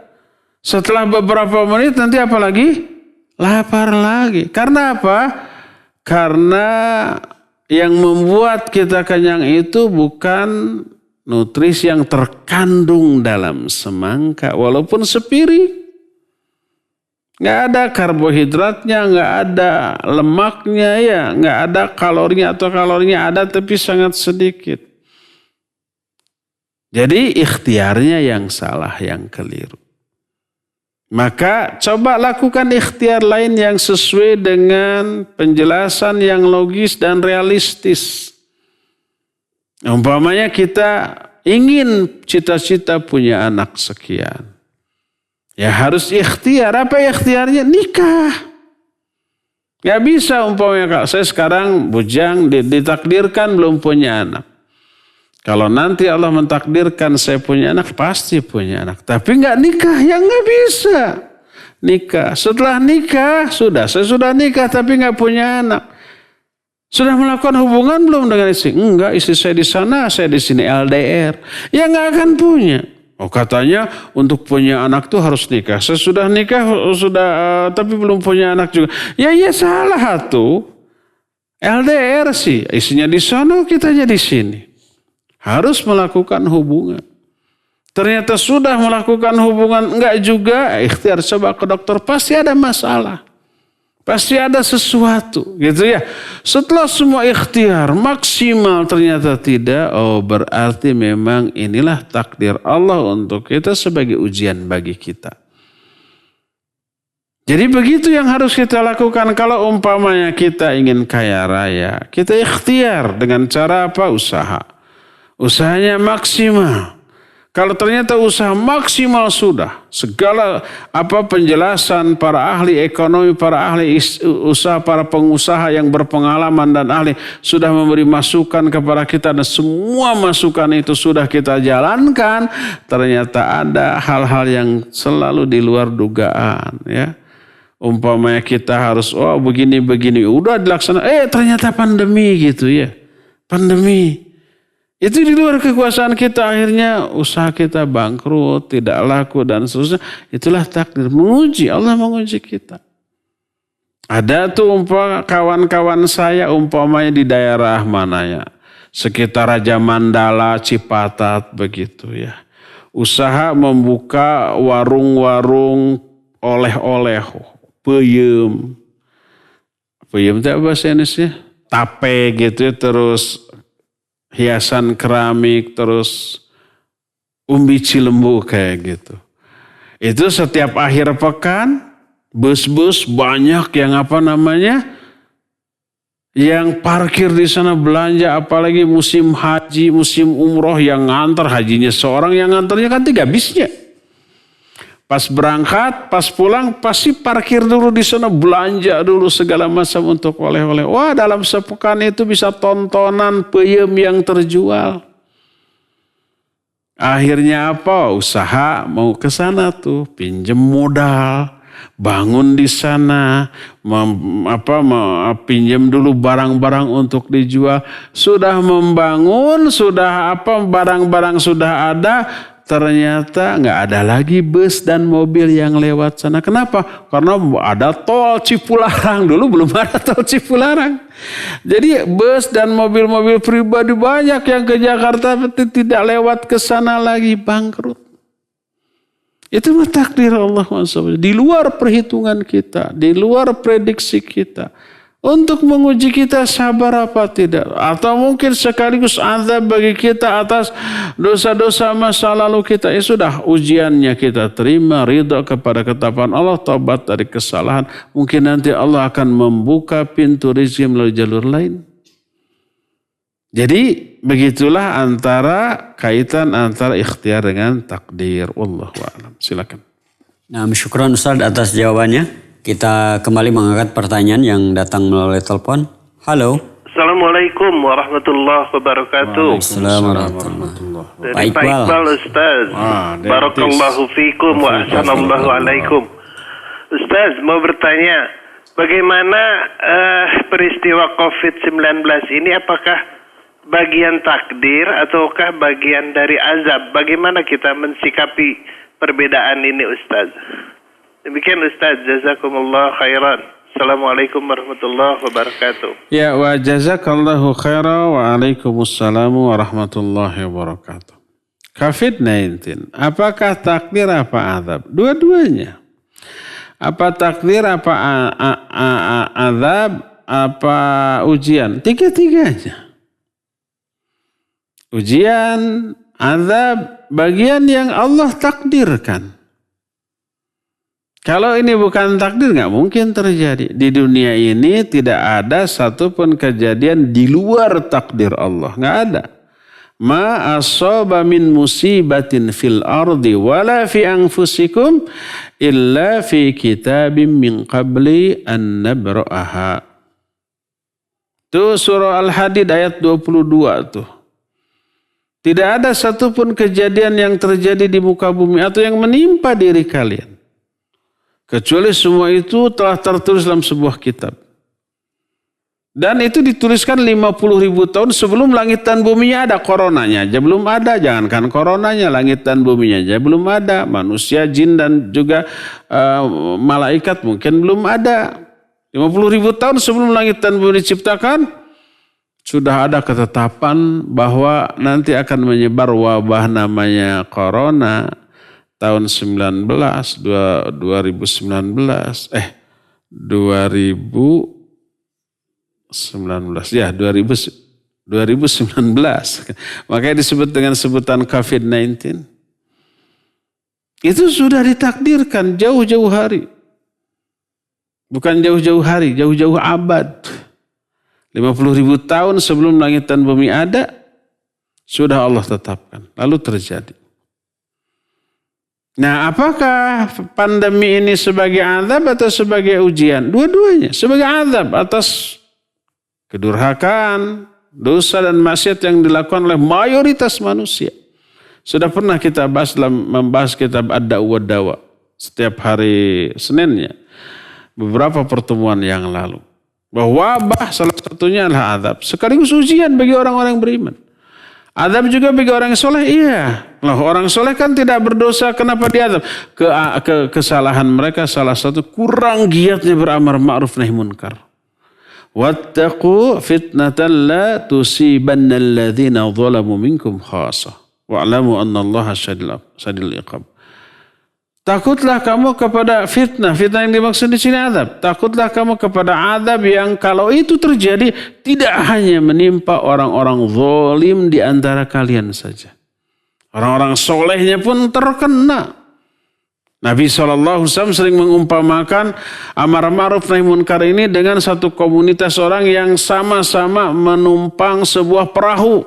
Setelah beberapa menit nanti apa lagi? Lapar lagi. Karena apa? Karena yang membuat kita kenyang itu bukan nutrisi yang terkandung dalam semangka. Walaupun sepiring. Nggak ada karbohidratnya, nggak ada lemaknya, ya, nggak ada kalorinya atau kalorinya ada tapi sangat sedikit. Jadi ikhtiarnya yang salah, yang keliru. Maka coba lakukan ikhtiar lain yang sesuai dengan penjelasan yang logis dan realistis. Umpamanya kita ingin cita-cita punya anak sekian. Ya harus ikhtiar. Apa ikhtiarnya? Nikah. Gak bisa umpamanya saya sekarang bujang ditakdirkan belum punya anak. Kalau nanti Allah mentakdirkan saya punya anak, pasti punya anak. Tapi nggak nikah, ya nggak bisa. Nikah. Setelah nikah, saya sudah nikah tapi nggak punya anak. Sudah melakukan hubungan belum dengan istri? Enggak, istri saya di sana, saya di sini LDR. Ya nggak akan punya. Oh katanya untuk punya anak tuh harus nikah. Saya sudah nikah, tapi belum punya anak juga. Ya salah tuh. LDR sih, istrinya di sana, kitanya di sini. Harus melakukan hubungan. Ternyata sudah melakukan hubungan, enggak juga, ikhtiar coba ke dokter, pasti ada masalah. Pasti ada sesuatu, gitu ya. Setelah semua ikhtiar maksimal ternyata tidak, oh berarti memang inilah takdir Allah untuk kita sebagai ujian bagi kita. Jadi begitu yang harus kita lakukan kalau umpamanya kita ingin kaya raya. Kita ikhtiar dengan cara apa? Usaha. Usahanya maksimal. Kalau ternyata usaha maksimal sudah, segala penjelasan para ahli ekonomi, para ahli usaha, para pengusaha yang berpengalaman dan ahli sudah memberi masukan kepada kita dan semua masukan itu sudah kita jalankan, ternyata ada hal-hal yang selalu di luar dugaan, ya. Umpamanya kita harus begini-begini udah dilaksanakan, ternyata pandemi gitu ya. Pandemi. Itu di luar kekuasaan kita, akhirnya usaha kita bangkrut, tidak laku dan seterusnya. Itulah takdir, menguji, Allah menguji kita. Ada tuh kawan-kawan saya umpamanya di daerah mana ya, sekitar Raja Mandala, Cipatat begitu ya. Usaha membuka warung-warung oleh-oleh, peyem. Peyem itu apa bahasa Indonesia? Tape gitu ya, terus hiasan keramik, terus umbi cilembu kayak gitu. Itu setiap akhir pekan, bus-bus banyak yang yang parkir di sana belanja, apalagi musim haji, musim umroh yang ngantar, hajinya seorang, yang ngantarnya kan 3 bisnya. Pas berangkat, pas pulang, pasti parkir dulu di sana, belanja dulu segala macam untuk oleh-oleh. Wah, dalam sepekan itu bisa tontonan peyem yang terjual. Akhirnya apa? Usaha mau ke sana tuh, pinjem modal, bangun di sana, pinjam dulu barang-barang untuk dijual. Sudah membangun, sudah barang-barang sudah ada. Ternyata nggak ada lagi bus dan mobil yang lewat sana. Kenapa? Karena ada tol Cipularang. Dulu belum ada tol Cipularang. Jadi bus dan mobil-mobil pribadi banyak yang ke Jakarta tidak lewat ke sana lagi, bangkrut. Itu takdir Allah SWT. Di luar perhitungan kita, di luar prediksi kita. Untuk menguji kita sabar apa tidak. Atau mungkin sekaligus azab bagi kita atas dosa-dosa masa lalu kita. Ya sudah, ujiannya kita terima, ridha kepada ketetapan Allah, taubat dari kesalahan. Mungkin nanti Allah akan membuka pintu rezeki melalui jalur lain. Jadi begitulah kaitan antara ikhtiar dengan takdir. Wallahu a'lam. Silakan. Nah, syukran Ustaz atas jawabannya. Kita kembali mengangkat pertanyaan yang datang melalui telepon. Halo. Assalamualaikum warahmatullahi wabarakatuh. Assalamualaikum. Dari Pak Iqbal Ustaz. Barakallahu fikum wa ahsanallahu alaikum. Ustaz, mau bertanya, bagaimana peristiwa COVID-19 ini, apakah bagian takdir ataukah bagian dari azab? Bagaimana kita mensikapi perbedaan ini, Ustaz? Demikian Ustaz, jazakumullah khairan. Assalamualaikum warahmatullahi wabarakatuh. Ya, wa jazakallahu khairan wa alaikumussalam warahmatullahi wabarakatuh. COVID-19, apakah takdir apa azab? Dua-duanya. Apa takdir, apa azab, apa ujian? Tiga-tiganya. Ujian, azab, bagian yang Allah takdirkan. Kalau ini bukan takdir, nggak mungkin terjadi. Di dunia ini tidak ada satupun kejadian di luar takdir Allah. Nggak ada. Ma asaba min musibatin fil ardi wala fi anfusikum illa fi kitabim min qabli an nabra'aha. Itu surah Al-Hadid ayat 22 tuh. Tidak ada satupun kejadian yang terjadi di muka bumi atau yang menimpa diri kalian, kecuali semua itu telah tertulis dalam sebuah kitab. Dan itu dituliskan 50.000 tahun sebelum langit dan buminya ada. Coronanya aja belum ada. Jangankan coronanya, langit dan buminya aja belum ada. Manusia, jin dan juga malaikat mungkin belum ada. 50.000 tahun sebelum langit dan bumi diciptakan, sudah ada ketetapan bahwa nanti akan menyebar wabah namanya corona. Tahun 2019 ya 2019 makanya disebut dengan sebutan COVID-19. Itu sudah ditakdirkan jauh-jauh hari, bukan jauh-jauh hari, jauh-jauh abad. 50.000 tahun sebelum langit dan bumi ada, sudah Allah tetapkan, lalu terjadi. Nah, apakah pandemi ini sebagai azab atau sebagai ujian? Dua-duanya. Sebagai azab atas kedurhakaan, dosa dan maksiat yang dilakukan oleh mayoritas manusia. Sudah pernah kita bahas dalam membahas kitab Ad-Da'u wad-Dawa setiap hari Seninnya, beberapa pertemuan yang lalu. Bahwa wabah salah satunya adalah azab, sekaligus ujian bagi orang-orang beriman. Azab juga bagi orang soleh, iya. Loh, orang soleh kan tidak berdosa, kenapa diazab? Kesalahan mereka salah satu kurang giatnya beramar ma'ruf nahi munkar. Wattaqu fitnatan la tusibanna alladhina zalamu minkum khasah. Wa'lamu anna Allah syadidul iqab. Takutlah kamu kepada fitnah. Fitnah yang dimaksud di sini azab. Takutlah kamu kepada azab yang kalau itu terjadi tidak hanya menimpa orang-orang zalim di antara kalian saja. Orang-orang solehnya pun terkena. Nabi SAW sering mengumpamakan amar ma'ruf nahi munkar ini dengan satu komunitas orang yang sama-sama menumpang sebuah perahu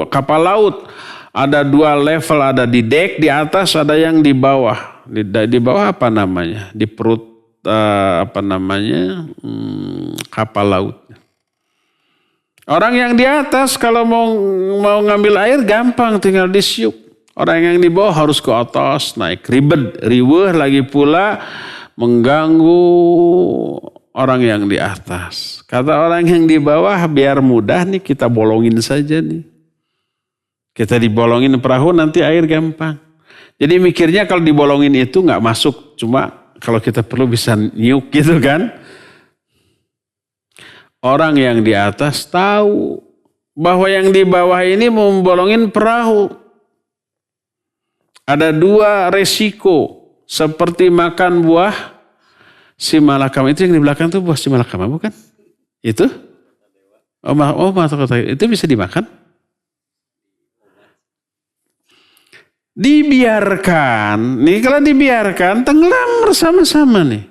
kapal laut. Ada dua level, ada di dek di atas, ada yang di bawah. Di bawah apa namanya? Di perut kapal laut. Orang yang di atas kalau mau ngambil air gampang, tinggal disiup. Orang yang di bawah harus ke atas, naik riweuh lagi pula mengganggu orang yang di atas. Kata orang yang di bawah, biar mudah nih kita bolongin saja nih. Kita dibolongin perahu nanti air gampang. Jadi mikirnya kalau dibolongin itu nggak masuk. Cuma kalau kita perlu bisa niuk gitu kan. Orang yang di atas tahu bahwa yang di bawah ini mau membolongin perahu. Ada dua resiko. Seperti makan buah simalakama. Itu yang di belakang itu buah simalakama bukan? Itu? Itu bisa dimakan? Dibiarkan, nih kalau dibiarkan tenggelam bersama-sama nih.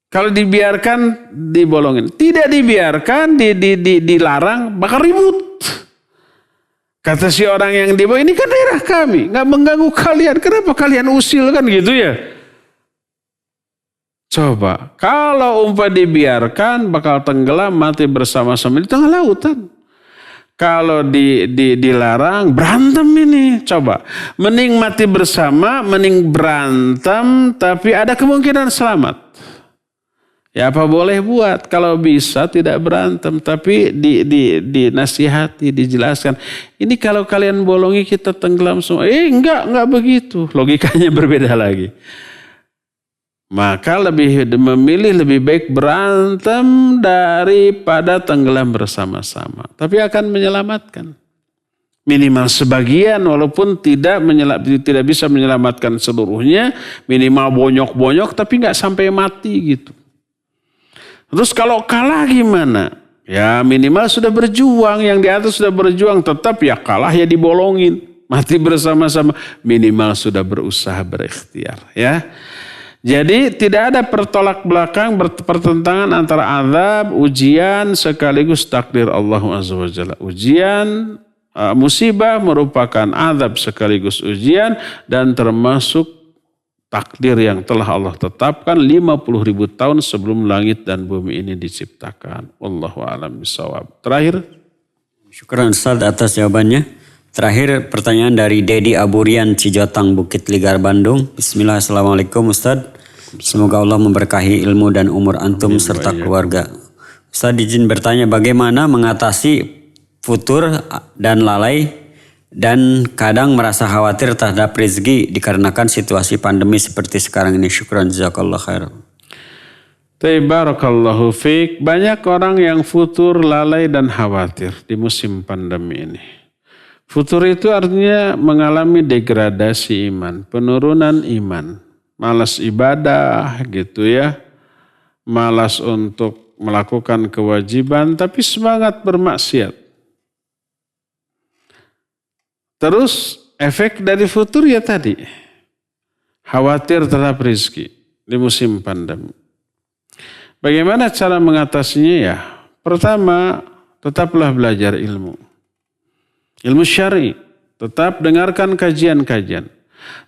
Kalau dibiarkan dibolongin, tidak dibiarkan dilarang bakal ribut. Kata si orang yang di bawah, ini kan daerah kami, nggak mengganggu kalian, kenapa kalian usil kan gitu ya? Coba, kalau dibiarkan bakal tenggelam mati bersama-sama di tengah lautan. Kalau dilarang berantem ini, coba. Mending mati bersama, mending berantem, tapi ada kemungkinan selamat. Ya apa boleh buat, kalau bisa tidak berantem, tapi dinasihati, dijelaskan. Ini kalau kalian bolongi kita tenggelam semua. Enggak begitu. Logikanya berbeda lagi. Maka memilih lebih baik berantem daripada tenggelam bersama-sama. Tapi akan menyelamatkan. Minimal sebagian walaupun tidak bisa menyelamatkan seluruhnya. Minimal bonyok-bonyok tapi nggak sampai mati gitu. Terus kalau kalah gimana? Ya minimal sudah berjuang, yang di atas sudah berjuang, tetap ya kalah ya dibolongin. Mati bersama-sama, minimal sudah berusaha berikhtiar ya. Jadi tidak ada pertolak belakang, pertentangan antara azab, ujian sekaligus takdir Allah Azza wa Jalla. Ujian, musibah merupakan azab sekaligus ujian dan termasuk takdir yang telah Allah tetapkan 50.000 tahun sebelum langit dan bumi ini diciptakan. Wallahu a'lam bishawab. Terakhir. Syukran Ustaz atas jawabannya. Terakhir pertanyaan dari Dedi Aburian Cijotang Bukit Ligar Bandung. Bismillah, assalamualaikum Ustaz. Semoga Allah memberkahi ilmu dan umur antum serta keluarga. Ustaz izin bertanya, bagaimana mengatasi futur dan lalai dan kadang merasa khawatir terhadap rezeki dikarenakan situasi pandemi seperti sekarang ini. Syukran jazakallah khair. Barakallahu fiik. Banyak orang yang futur, lalai dan khawatir di musim pandemi ini. Futur itu artinya mengalami degradasi iman, penurunan iman, malas ibadah gitu ya, malas untuk melakukan kewajiban tapi semangat bermaksiat. Terus efek dari futur ya tadi, khawatir terhadap rezeki di musim pandemi. Bagaimana cara mengatasinya ya? Pertama, tetaplah belajar ilmu. Ilmu syar'i, tetap dengarkan kajian-kajian.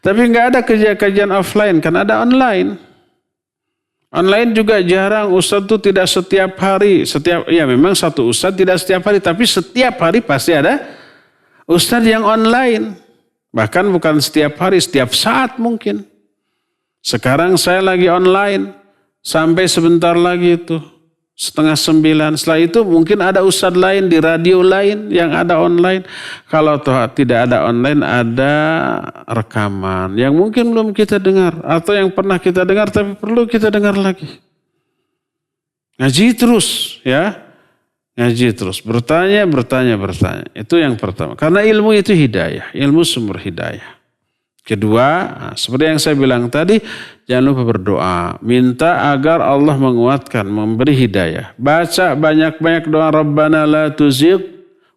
Tapi enggak ada kajian offline, kan ada online. Online juga jarang, ustadz itu tidak setiap hari, ya memang satu ustadz tidak setiap hari, tapi setiap hari pasti ada ustadz yang online. Bahkan bukan setiap hari, setiap saat mungkin. Sekarang saya lagi online, sampai sebentar lagi itu, 8:30. Setelah itu mungkin ada ustadz lain di radio lain yang ada online. Kalau tidak ada online, ada rekaman yang mungkin belum kita dengar. Atau yang pernah kita dengar tapi perlu kita dengar lagi. Ngaji terus ya. Ngaji terus. Bertanya. Itu yang pertama. Karena ilmu itu hidayah. Ilmu sumber hidayah. Kedua, seperti yang saya bilang tadi, jangan lupa berdoa. Minta agar Allah menguatkan, memberi hidayah. Baca banyak-banyak doa. Rabbana la tuzigh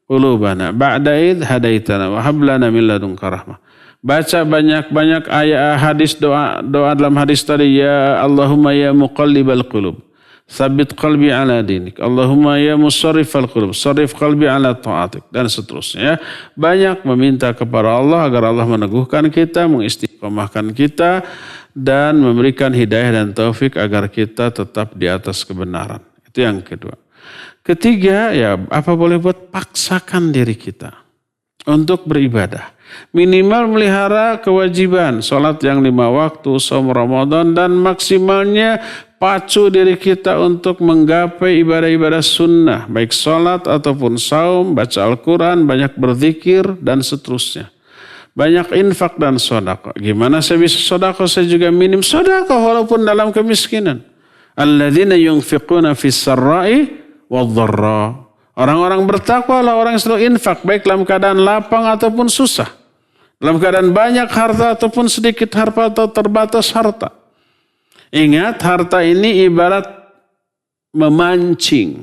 qulubana ba'da idh hadaitana wa hab lana min ladunka rahmah. Baca banyak-banyak ayat hadis doa dalam hadis tadi. Ya Allahumma ya muqallibal qulub, tsabbit qalbi ala dinik. Allahumma ya musarrifal qulub, sarrif qalbi ala ta'atik. Dan seterusnya. Banyak meminta kepada Allah agar Allah meneguhkan kita, mengistiqomahkan kita, dan memberikan hidayah dan taufik agar kita tetap di atas kebenaran. Itu yang kedua. Ketiga, ya apa boleh buat, paksakan diri kita untuk beribadah. Minimal melihara kewajiban, sholat yang 5 waktu, shaum Ramadan, dan maksimalnya pacu diri kita untuk menggapai ibadah-ibadah sunnah, baik sholat ataupun saum, baca Al-Quran, banyak berzikir, dan seterusnya. Banyak infak dan sedekah. Gimana saya bisa sedekah? Saya juga minim sedekah walaupun dalam kemiskinan. Alladzina yunfiquna fis sarra'i wadh-dharra. Orang-orang bertakwa adalah orang yang selalu infak, baik dalam keadaan lapang ataupun susah. Dalam keadaan banyak harta ataupun sedikit harta atau terbatas harta. Ingat, harta ini ibarat memancing.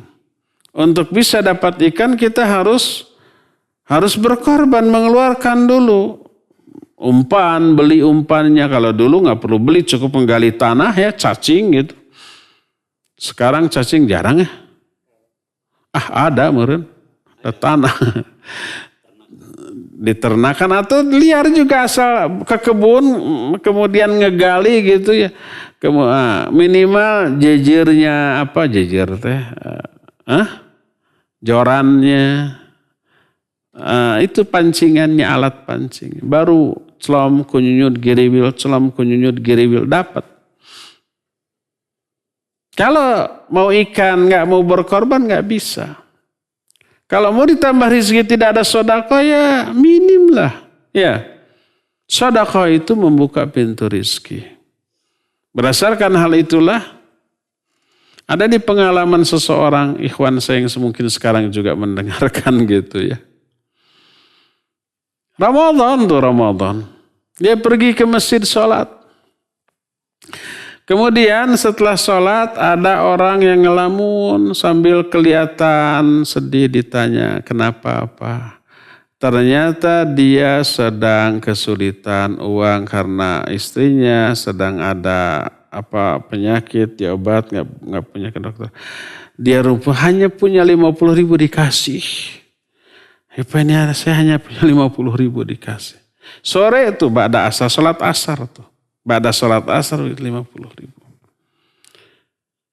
Untuk bisa dapat ikan kita harus berkorban, mengeluarkan dulu. Umpan, beli umpannya. Kalau dulu nggak perlu beli, cukup menggali tanah ya, cacing gitu. Sekarang cacing jarang ya. Ada meren, ada tanah. diternakan atau liar juga asal ke kebun kemudian ngegali gitu ya. Minimal jejernya apa jejer teh? Jorannya. Itu pancingannya, alat pancing. Baru celom kunyunyut giriwil dapat. Kalau mau ikan nggak mau berkorban nggak bisa. Kalau mau ditambah rezeki tidak ada sedekah ya minim lah. Ya, sedekah itu membuka pintu rezeki. Berdasarkan hal itulah ada di pengalaman seseorang ikhwan saya yang mungkin sekarang juga mendengarkan gitu ya. Ramadan. Dia pergi ke masjid sholat. Kemudian setelah sholat ada orang yang ngelamun sambil kelihatan sedih, ditanya kenapa apa. Ternyata dia sedang kesulitan uang karena istrinya sedang ada penyakit, dia obat nggak punya ke dokter. Dia hanya punya 50.000 dikasih. Saya hanya punya 50.000 dikasih. Sore itu ba'da asar, sholat asar tuh. Ba'da sholat asar 50.000.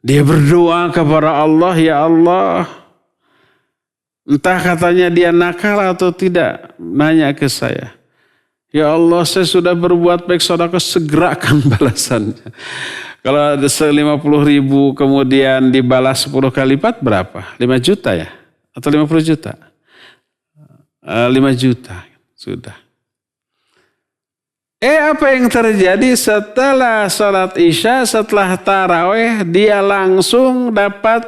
Dia berdoa kepada Allah, ya Allah. Entah katanya dia nakal atau tidak, nanya ke saya. Ya Allah, saya sudah berbuat baik, sedekah, segerakan balasannya. Kalau ada 50.000 kemudian dibalas 10 kali lipat berapa? 5 juta ya? Atau 50 juta? 5 juta sudah. Apa yang terjadi setelah sholat isya, setelah taraweh, dia langsung dapat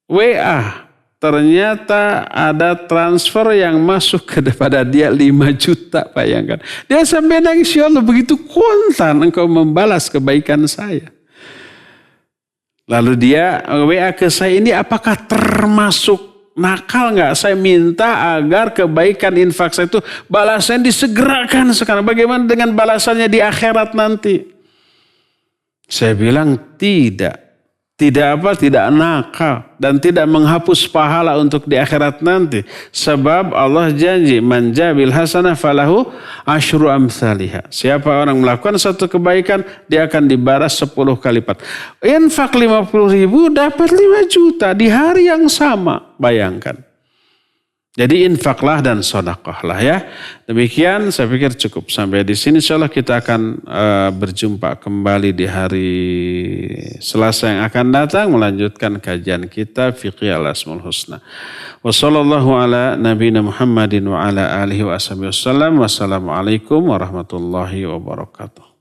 WA. Ternyata ada transfer yang masuk kepada dia 5 juta, bayangkan. Dia sampai nangis, ya Allah begitu kontan engkau membalas kebaikan saya. Lalu dia WA ke saya, ini apakah termasuk nakal nggak? Saya minta agar kebaikan infak saya itu balasannya disegerakan sekarang. Bagaimana dengan balasannya di akhirat nanti? Saya bilang tidak. Tidak nakal dan tidak menghapus pahala untuk di akhirat nanti. Sebab Allah janji, man jabil hasanah falahu asyru amsalihha. Siapa orang melakukan satu kebaikan, dia akan dibalas 10 kali lipat. Infak 50.000 dapat 5 juta di hari yang sama. Bayangkan. Jadi infaklah dan sedekahlah ya. Demikian saya pikir cukup sampai di sini. Insyaallah kita akan berjumpa kembali di hari Selasa yang akan datang melanjutkan kajian kita Fiqh al-Asmaul Husna. Wassallallahu ala nabiyina Muhammadin wa ala alihi wa ashabihi wasallam. Wassalamualaikum warahmatullahi wabarakatuh.